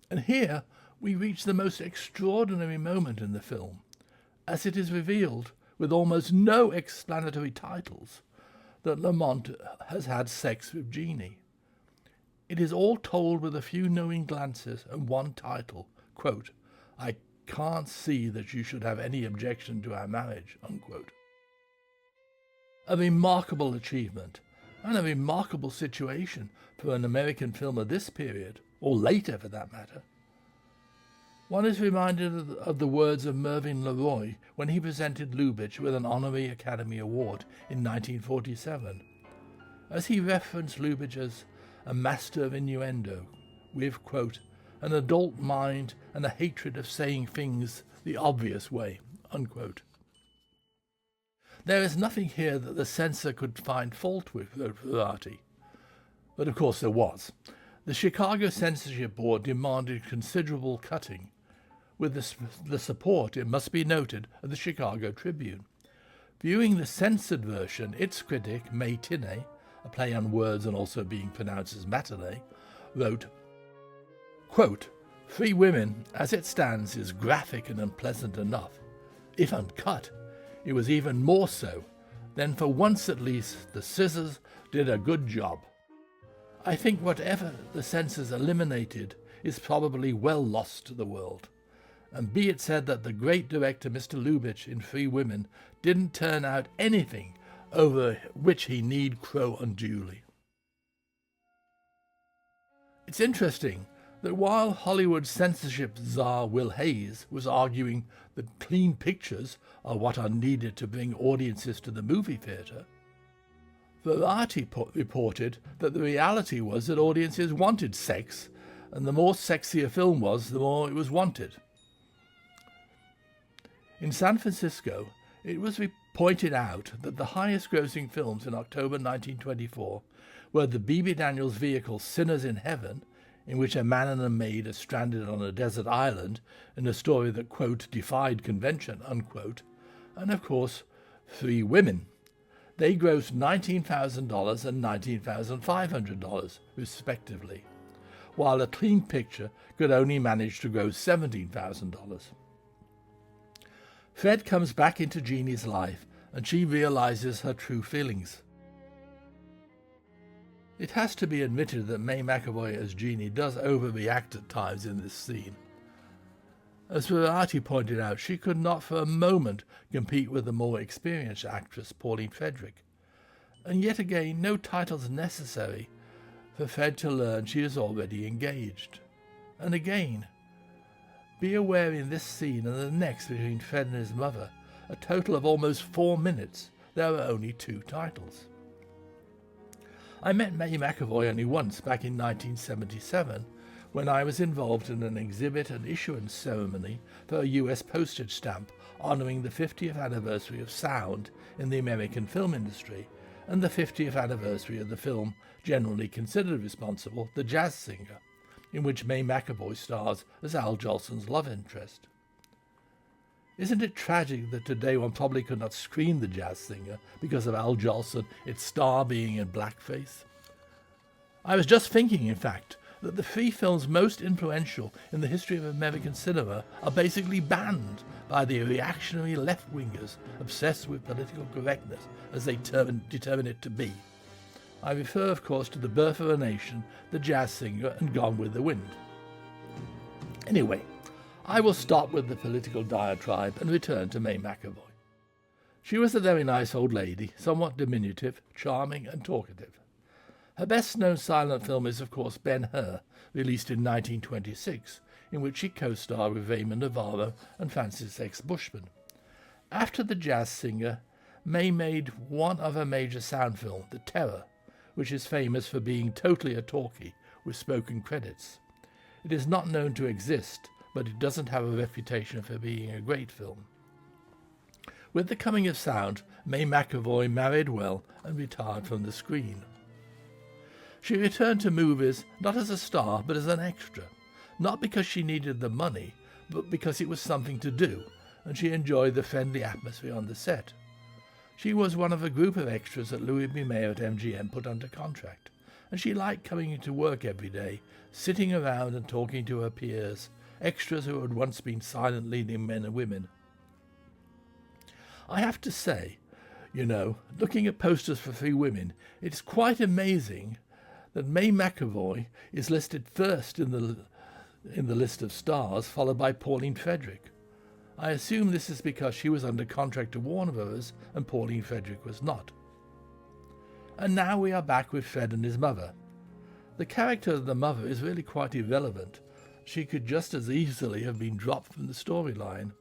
And here we reach the most extraordinary moment in the film, as it is revealed, with almost no explanatory titles, that Lamont has had sex with Jeanne. It is all told with a few knowing glances and one title, quote, "I can't see that you should have any objection to our marriage," unquote. A remarkable achievement, and a remarkable situation for an American film of this period, or later for that matter. One is reminded of the words of Mervyn LeRoy when he presented Lubitsch with an Honorary Academy Award in 1947, as he referenced Lubitsch as a master of innuendo, with, quote, "an adult mind and a hatred of saying things the obvious way," unquote. There is nothing here that the censor could find fault with, wrote Variety. But of course there was. The Chicago Censorship Board demanded considerable cutting, with the support, it must be noted, of the Chicago Tribune. Viewing the censored version, its critic, May Tinney, a play on words and also being pronounced as matinee, wrote, quote, "Free Women, as it stands, is graphic and unpleasant enough. If uncut, it was even more so. Then for once at least, the scissors did a good job. I think whatever the censors eliminated is probably well lost to the world. And be it said that the great director Mr. Lubitsch in Free Women didn't turn out anything over which he need crow unduly." It's interesting that while Hollywood censorship czar Will Hayes was arguing that clean pictures are what are needed to bring audiences to the movie theatre, Variety reported that the reality was that audiences wanted sex, and the more sexy a film was, the more it was wanted. In San Francisco, it was pointed out that the highest-grossing films in October 1924 were the B.B. Daniels vehicle Sinners in Heaven, in which a man and a maid are stranded on a desert island in a story that, quote, "defied convention," unquote, and, of course, Free Women. They grossed $19,000 and $19,500, respectively, while A Clean Picture could only manage to gross $17,000. Fred comes back into Jeannie's life, and she realizes her true feelings. It has to be admitted that May McAvoy as Jeannie does overreact at times in this scene. As Variety pointed out, she could not for a moment compete with the more experienced actress Pauline Frederick. And yet again, no titles necessary for Fred to learn she is already engaged. And again, be aware in this scene and the next between Fred and his mother, a total of almost 4 minutes, there are only 2 titles. I met May McAvoy only once back in 1977 when I was involved in an exhibit and issuance ceremony for a US postage stamp honouring the 50th anniversary of sound in the American film industry and the 50th anniversary of the film generally considered responsible, The Jazz Singer, in which May McAvoy stars as Al Jolson's love interest. Isn't it tragic that today one probably could not screen The Jazz Singer because of Al Jolson, its star being in blackface? I was just thinking, in fact, that the 3 films most influential in the history of American cinema are basically banned by the reactionary left-wingers obsessed with political correctness, as they determine it to be. I refer, of course, to The Birth of a Nation, The Jazz Singer, and Gone with the Wind. Anyway, I will stop with the political diatribe and return to May McAvoy. She was a very nice old lady, somewhat diminutive, charming and talkative. Her best-known silent film is, of course, Ben-Hur, released in 1926, in which she co-starred with Raymond Navarro and Francis X. Bushman. After The Jazz Singer, May made one other major sound film, The Terror, which is famous for being totally a talkie with spoken credits. It is not known to exist, but it doesn't have a reputation for being a great film. With the coming of sound, May McAvoy married well and retired from the screen. She returned to movies not as a star but as an extra, not because she needed the money, but because it was something to do, and she enjoyed the friendly atmosphere on the set. She was one of a group of extras that Louis B. Mayer at MGM put under contract, and she liked coming into work every day, sitting around and talking to her peers, extras who had once been silent leading men and women. I have to say, looking at posters for Free Women, it's quite amazing that May McAvoy is listed first in the list of stars, followed by Pauline Frederick. I assume this is because she was under contract to Warner Bros. And Pauline Frederick was not. And now we are back with Fred and his mother. The character of the mother is really quite irrelevant. She could just as easily have been dropped from the storyline.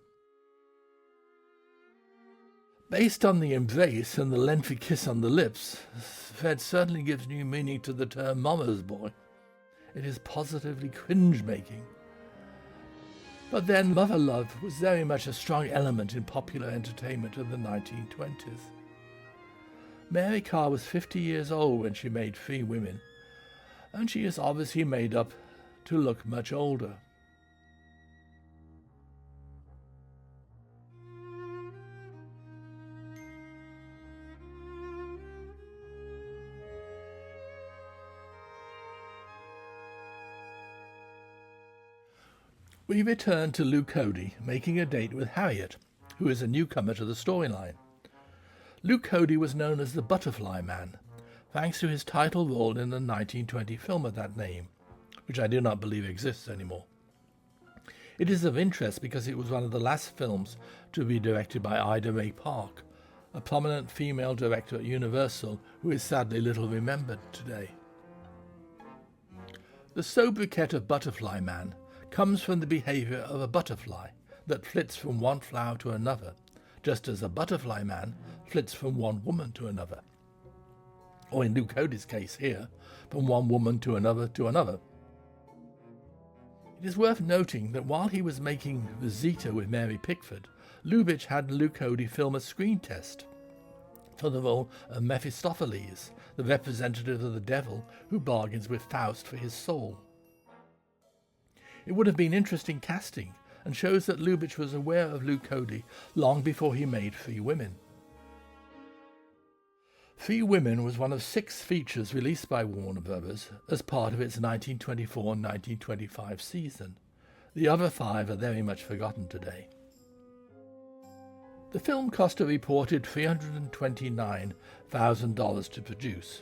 Based on the embrace and the lengthy kiss on the lips, Fred certainly gives new meaning to the term mama's boy. It is positively cringe-making. But then mother love was very much a strong element in popular entertainment of the 1920s. Mary Carr was 50 years old when she made Three Women, and she is obviously made up to look much older. We return to Lou Cody making a date with Harriet, who is a newcomer to the storyline. Lou Cody was known as the Butterfly Man, thanks to his title role in the 1920 film of that name, which I do not believe exists anymore. It is of interest because it was one of the last films to be directed by Ida Ray Park, a prominent female director at Universal who is sadly little remembered today. The sobriquet of Butterfly Man comes from the behaviour of a butterfly that flits from one flower to another, just as a butterfly man flits from one woman to another. Or in Lou Cody's case here, from one woman to another to another. It is worth noting that while he was making Rosita with Mary Pickford, Lubitsch had Lou Cody film a screen test for the role of Mephistopheles, the representative of the devil who bargains with Faust for his soul. It would have been interesting casting, and shows that Lubitsch was aware of Lou Cody long before he made Three Women. Three Women was one of 6 features released by Warner Bros. As part of its 1924-1925 season. The other 5 are very much forgotten today. The film cost a reported $329,000 to produce,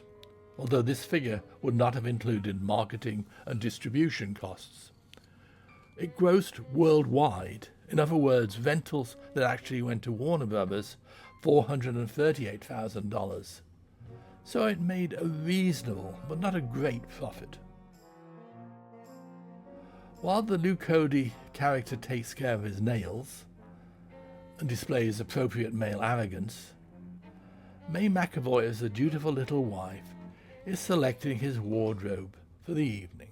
although this figure would not have included marketing and distribution costs. It grossed worldwide, in other words, rentals that actually went to Warner Bros., $438,000. So it made a reasonable, but not a great profit. While the Lou Cody character takes care of his nails and displays appropriate male arrogance, May McAvoy as a dutiful little wife is selecting his wardrobe for the evening.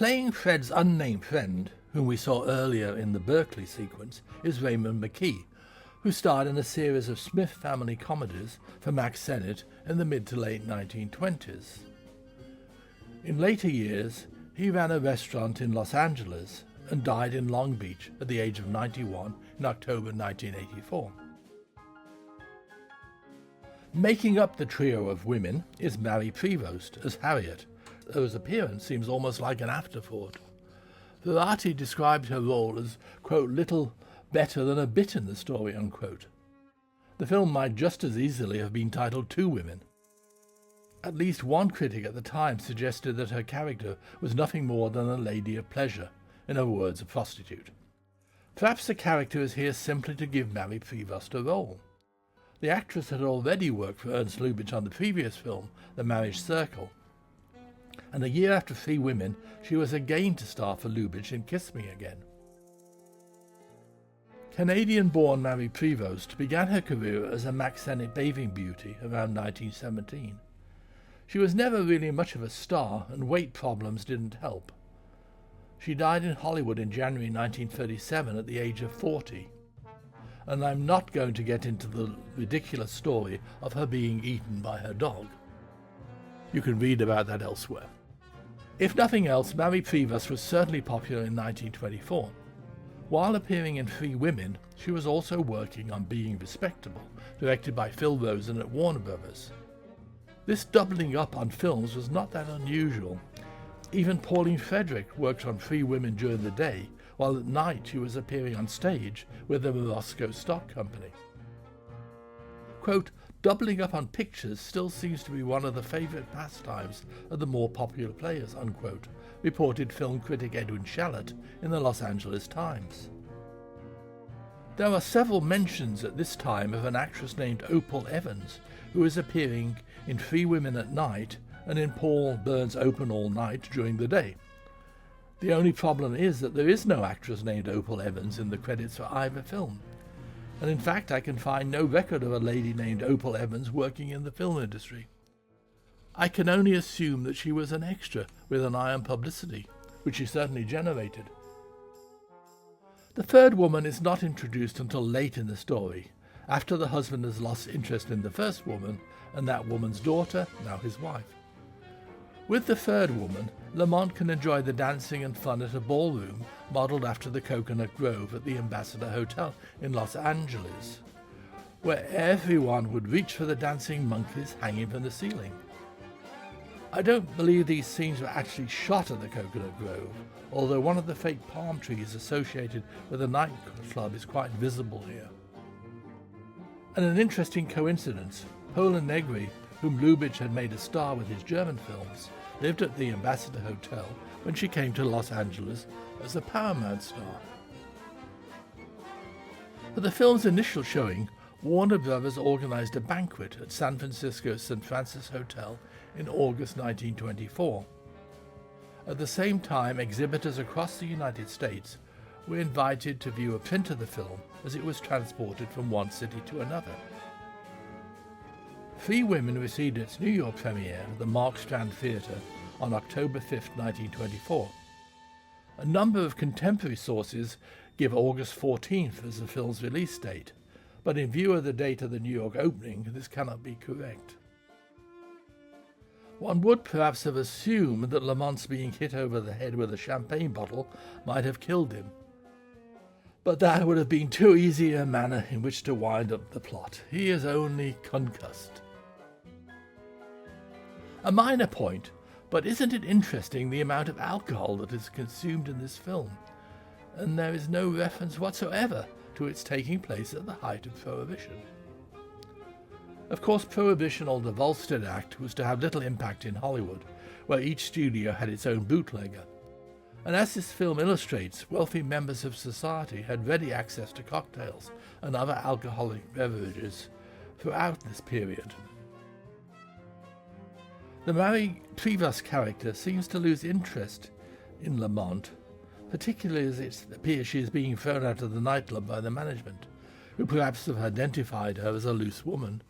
Playing Fred's unnamed friend, whom we saw earlier in the Berkeley sequence, is Raymond McKee, who starred in a series of Smith family comedies for Max Sennett in the mid to late 1920s. In later years, he ran a restaurant in Los Angeles and died in Long Beach at the age of 91 in October 1984. Making up the trio of women is Mary Prevost as Harriet, whose appearance seems almost like an afterthought. Variety described her role as, quote, little better than a bit in the story, unquote. The film might just as easily have been titled Two Women. At least one critic at the time suggested that her character was nothing more than a lady of pleasure, in other words, a prostitute. Perhaps the character is here simply to give Mary Prevost a role. The actress had already worked for Ernst Lubitsch on the previous film, The Marriage Circle, and a year after Three Women, she was again to star for Lubitsch in Kiss Me Again. Canadian-born Mary Prevost began her career as a Max Sennett bathing beauty around 1917. She was never really much of a star, and weight problems didn't help. She died in Hollywood in January 1937 at the age of 40. And I'm not going to get into the ridiculous story of her being eaten by her dog. You can read about that elsewhere. If nothing else, Mary Prevost was certainly popular in 1924. While appearing in Three Women, she was also working on Being Respectable, directed by Phil Rosen at Warner Bros. This doubling up on films was not that unusual. Even Pauline Frederick worked on Three Women during the day, while at night she was appearing on stage with the Morosco Stock Company. Quote, doubling up on pictures still seems to be one of the favourite pastimes of the more popular players, unquote, reported film critic Edwin Shallot in the Los Angeles Times. There are several mentions at this time of an actress named Opal Evans, who is appearing in Three Women at Night and in Paul Byrne's Open All Night during the day. The only problem is that there is no actress named Opal Evans in the credits for either film. And in fact, I can find no record of a lady named Opal Evans working in the film industry. I can only assume that she was an extra with an eye on publicity, which she certainly generated. The third woman is not introduced until late in the story, after the husband has lost interest in the first woman and that woman's daughter, now his wife. With the third woman, Lamont can enjoy the dancing and fun at a ballroom modelled after the Coconut Grove at the Ambassador Hotel in Los Angeles, where everyone would reach for the dancing monkeys hanging from the ceiling. I don't believe these scenes were actually shot at the Coconut Grove, although one of the fake palm trees associated with the nightclub is quite visible here. And an interesting coincidence, Pola Negri, whom Lubitsch had made a star with his German films, lived at the Ambassador Hotel when she came to Los Angeles as a Paramount star. For the film's initial showing, Warner Brothers organized a banquet at San Francisco's St. Francis Hotel in August 1924. At the same time, exhibitors across the United States were invited to view a print of the film as it was transported from one city to another. Three Women received its New York premiere at the Mark Strand Theatre on October 5, 1924. A number of contemporary sources give August 14th as the film's release date, but in view of the date of the New York opening, this cannot be correct. One would perhaps have assumed that Lamont's being hit over the head with a champagne bottle might have killed him. But that would have been too easy a manner in which to wind up the plot. He is only concussed. A minor point, but isn't it interesting the amount of alcohol that is consumed in this film? And there is no reference whatsoever to its taking place at the height of Prohibition. Of course, Prohibition, or the Volstead Act, was to have little impact in Hollywood, where each studio had its own bootlegger. And as this film illustrates, wealthy members of society had ready access to cocktails and other alcoholic beverages throughout this period. The Marie Prevost character seems to lose interest in Lamont, particularly as it appears she is being thrown out of the nightclub by the management, who perhaps have identified her as a loose woman.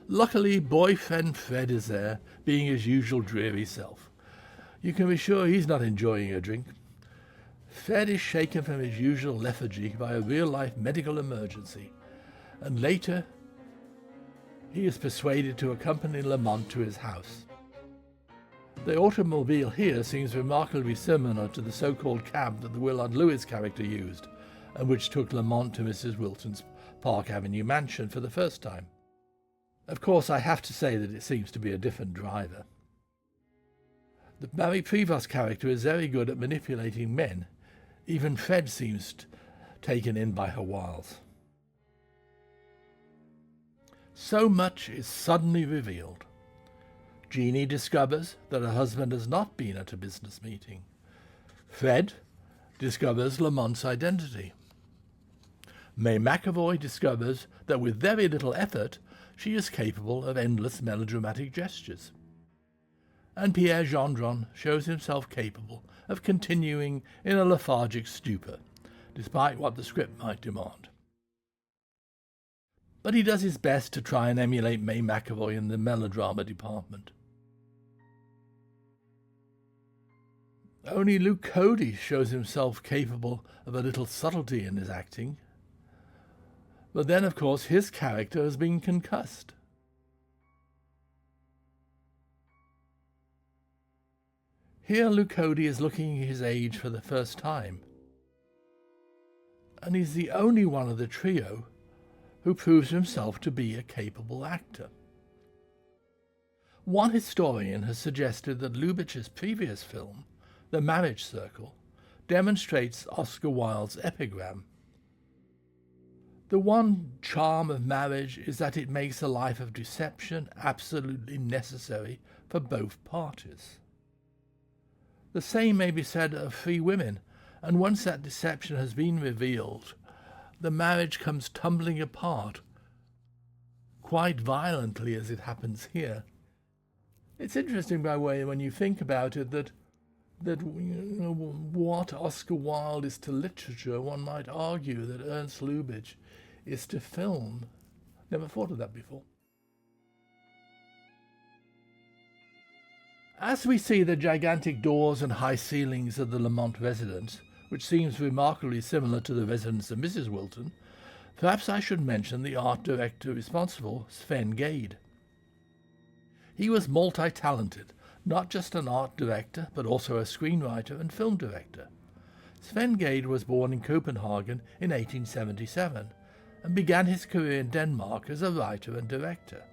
Luckily, boyfriend Fred is there, being his usual dreary self. You can be sure he's not enjoying a drink. Fred is shaken from his usual lethargy by a real-life medical emergency, and later he is persuaded to accompany Lamont to his house. The automobile here seems remarkably similar to the so-called cab that the Willard Lewis character used, and which took Lamont to Mrs. Wilton's Park Avenue mansion for the first time. Of course, I have to say that it seems to be a different driver. The Marie Prevost character is very good at manipulating men. Even Fred seems taken in by her wiles. So much is suddenly revealed. Jeanne discovers that her husband has not been at a business meeting. Fred discovers Lamont's identity. May McAvoy discovers that with very little effort, she is capable of endless melodramatic gestures. And Pierre Gendron shows himself capable of continuing in a lethargic stupor, despite what the script might demand. But he does his best to try and emulate May McAvoy in the melodrama department. Only Luke Cody shows himself capable of a little subtlety in his acting. But then, of course, his character has been concussed. Here Luke Cody is looking his age for the first time. And he's the only one of the trio who proves himself to be a capable actor. One historian has suggested that Lubitsch's previous film, The Marriage Circle, demonstrates Oscar Wilde's epigram. The one charm of marriage is that it makes a life of deception absolutely necessary for both parties. The same may be said of free women, and once that deception has been revealed, the marriage comes tumbling apart, quite violently as it happens here. It's interesting, by the way, when you think about it, that what Oscar Wilde is to literature, one might argue that Ernst Lubitsch is to film. Never thought of that before. As we see the gigantic doors and high ceilings of the Lamont residence, which seems remarkably similar to the residence of Mrs. Wilton, perhaps I should mention the art director responsible, Sven Gade. He was multi-talented, not just an art director, but also a screenwriter and film director. Sven Gade was born in Copenhagen in 1877 and began his career in Denmark as a writer and director.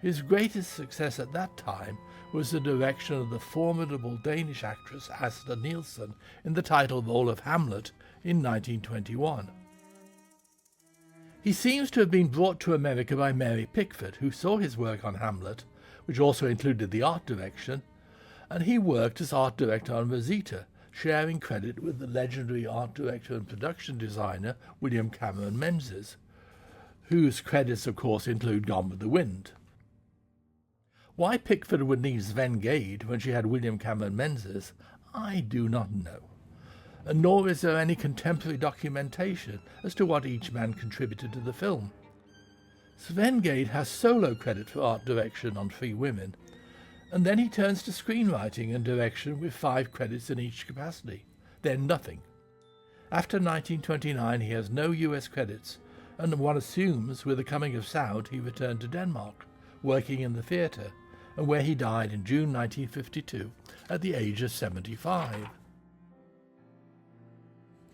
His greatest success at that time was the direction of the formidable Danish actress Asta Nielsen in the title role of Hamlet in 1921. He seems to have been brought to America by Mary Pickford, who saw his work on Hamlet, which also included the art direction, and he worked as art director on Rosita, sharing credit with the legendary art director and production designer William Cameron Menzies, whose credits of course include Gone with the Wind. Why Pickford would need Sven Gade when she had William Cameron Menzies, I do not know, and nor is there any contemporary documentation as to what each man contributed to the film. Sven Gade has solo credit for art direction on Free Women, and then he turns to screenwriting and direction with 5 credits in each capacity, then nothing. After 1929 he has no US credits, and one assumes with the coming of sound he returned to Denmark, working in the theatre, and where he died in June 1952 at the age of 75.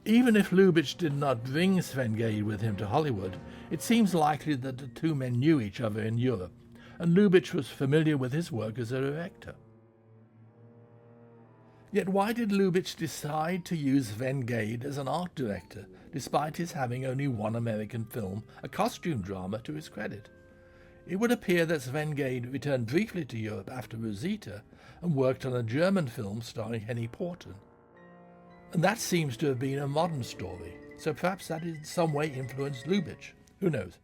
Even if Lubitsch did not bring Sven Gade with him to Hollywood, it seems likely that the two men knew each other in Europe, and Lubitsch was familiar with his work as a director. Yet why did Lubitsch decide to use Sven Gade as an art director, despite his having only one American film, a costume drama, to his credit? It would appear that Sven Gade returned briefly to Europe after Rosita and worked on a German film starring Henny Porten. And that seems to have been a modern story, so perhaps that in some way influenced Lubitsch. Who knows?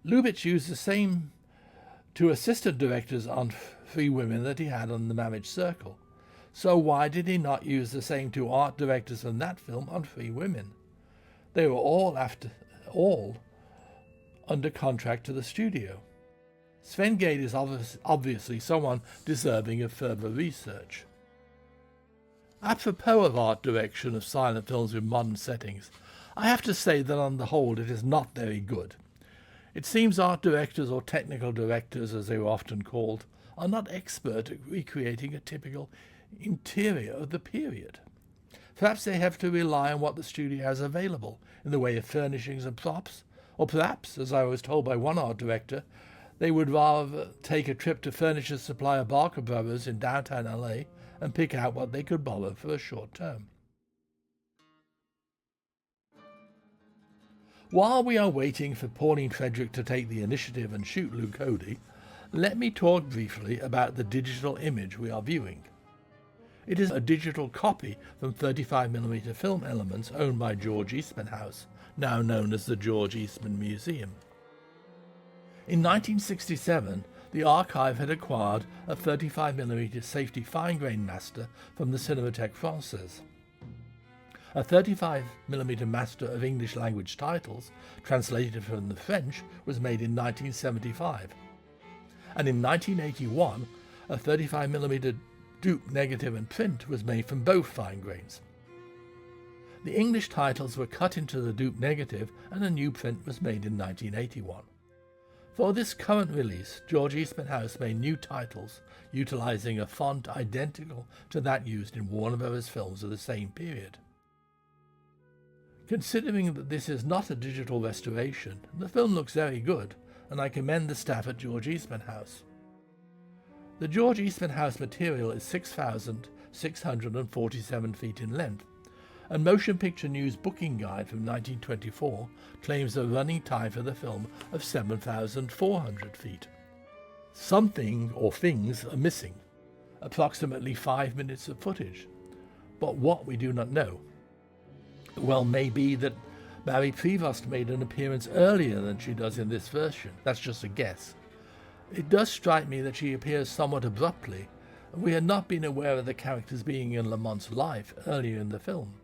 Lubitsch used the same 2 assistant directors on Free Women that he had on The Marriage Circle. So why did he not use the same 2 art directors on that film on Free Women? They were all under contract to the studio. Sven Gade is obviously someone deserving of further research. Apropos of art direction of silent films with modern settings, I have to say that on the whole it is not very good. It seems art directors, or technical directors as they were often called, are not expert at recreating a typical interior of the period. Perhaps they have to rely on what the studio has available in the way of furnishings and props, or perhaps, as I was told by one art director, they would rather take a trip to furniture supplier Barker Brothers in downtown LA and pick out what they could borrow for a short term. While we are waiting for Pauline Frederick to take the initiative and shoot Lou Cody, let me talk briefly about the digital image we are viewing. It is a digital copy from 35mm film elements owned by George Eastman House, now known as the George Eastman Museum. In 1967, the archive had acquired a 35mm safety fine-grain master from the Cinémathèque Française. A 35mm master of English language titles, translated from the French, was made in 1975. And in 1981, a 35mm dupe negative and print was made from both fine grains. The English titles were cut into the dupe negative and a new print was made in 1981. For this current release, George Eastman House made new titles utilizing a font identical to that used in Warner Bros. Films of the same period. Considering that this is not a digital restoration, the film looks very good, and I commend the staff at George Eastman House. The George Eastman House material is 6,647 feet in length, and Motion Picture News booking guide from 1924 claims a running time for the film of 7,400 feet. Something or things are missing, approximately 5 minutes of footage, but what we do not know. Well, may be that Mary Prevost made an appearance earlier than she does in this version. That's just a guess. It does strike me that she appears somewhat abruptly, and we had not been aware of the characters being in Lamont's life earlier in the film.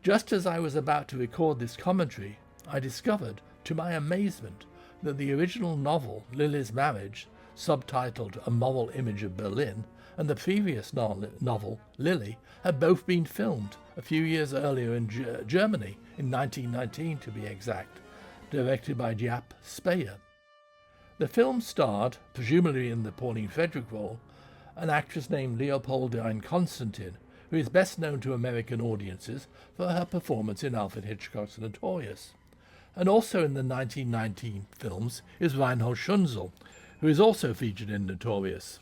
Just as I was about to record this commentary, I discovered, to my amazement, that the original novel, Lily's Marriage, subtitled A Moral Image of Berlin, and the previous novel, Lily, had both been filmed a few years earlier in Germany, in 1919 to be exact, directed by Jaap Speyer. The film starred, presumably in the Pauline Frederick role, an actress named Leopoldine Constantin, who is best known to American audiences for her performance in Alfred Hitchcock's Notorious. And also in the 1919 films is Reinhold Schunzel, who is also featured in Notorious.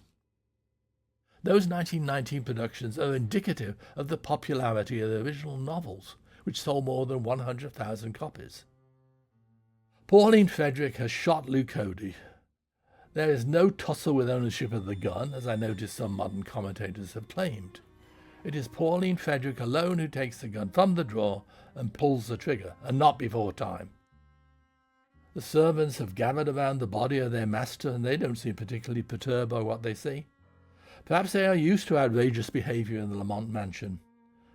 Those 1919 productions are indicative of the popularity of the original novels, which sold more than 100,000 copies. Pauline Frederick has shot Lou Cody. There is no tussle with ownership of the gun, as I notice some modern commentators have claimed. It is Pauline Frederick alone who takes the gun from the drawer and pulls the trigger, and not before time. The servants have gathered around the body of their master, and they don't seem particularly perturbed by what they see. Perhaps they are used to outrageous behaviour in the Lamont mansion.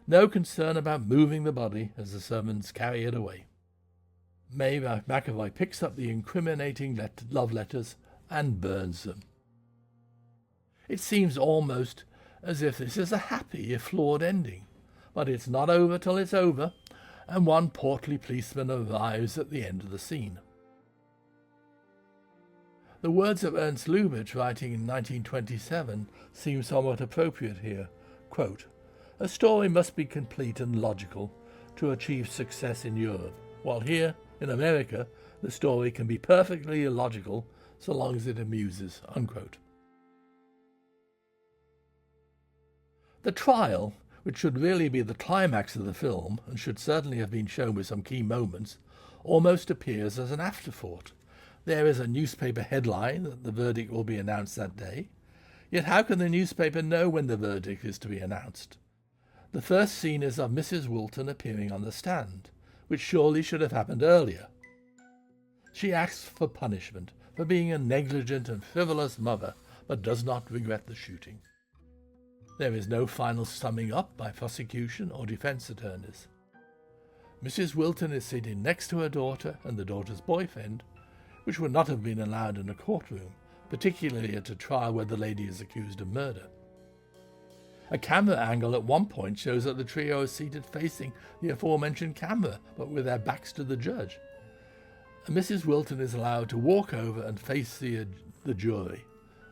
No concern about moving the body as the servants carry it away. Mabel McAvoy picks up the incriminating love letters and burns them. It seems almost as if this is a happy if flawed ending, but it's not over till it's over, and one portly policeman arrives at the end of the scene. The words of Ernst Lubitsch, writing in 1927, seem somewhat appropriate here. Quote, "A story must be complete and logical to achieve success in Europe, while here, in America, the story can be perfectly illogical so long as it amuses." Unquote. The trial, which should really be the climax of the film, and should certainly have been shown with some key moments, almost appears as an afterthought. There is a newspaper headline that the verdict will be announced that day. Yet how can the newspaper know when the verdict is to be announced? The first scene is of Mrs. Wilton appearing on the stand, which surely should have happened earlier. She asks for punishment for being a negligent and frivolous mother, but does not regret the shooting. There is no final summing up by prosecution or defense attorneys. Mrs. Wilton is seated next to her daughter and the daughter's boyfriend, which would not have been allowed in a courtroom, particularly at a trial where the lady is accused of murder. A camera angle at one point shows that the trio is seated facing the aforementioned camera, but with their backs to the judge. And Mrs. Wilton is allowed to walk over and face the jury,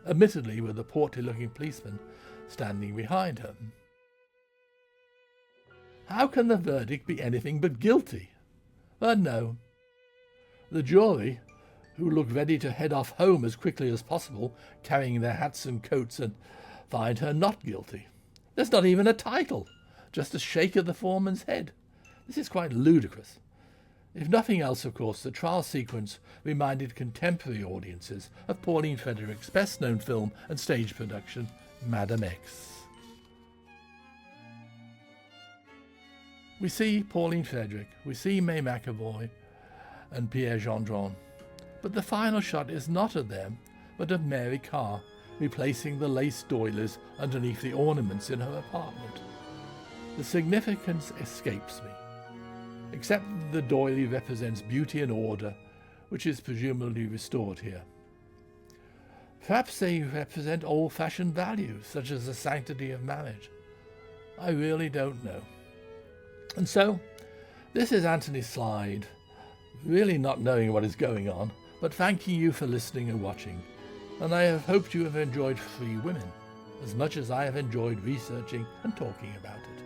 admittedly with a portly-looking policeman standing behind her. How can the verdict be anything but guilty? But no. The jury, who look ready to head off home as quickly as possible, carrying their hats and coats, and find her not guilty. There's not even a title, just a shake of the foreman's head. This is quite ludicrous. If nothing else, of course, the trial sequence reminded contemporary audiences of Pauline Frederick's best-known film and stage production, Madame X. We see Pauline Frederick, we see May McAvoy and Pierre Gendron, but the final shot is not of them, but of Mary Carr, replacing the lace doilies underneath the ornaments in her apartment. The significance escapes me, except that the doily represents beauty and order, which is presumably restored here. Perhaps they represent old-fashioned values, such as the sanctity of marriage. I really don't know. And so, this is Anthony Slide, really not knowing what is going on, but thanking you for listening and watching, and I have hoped you have enjoyed Free Women as much as I have enjoyed researching and talking about it.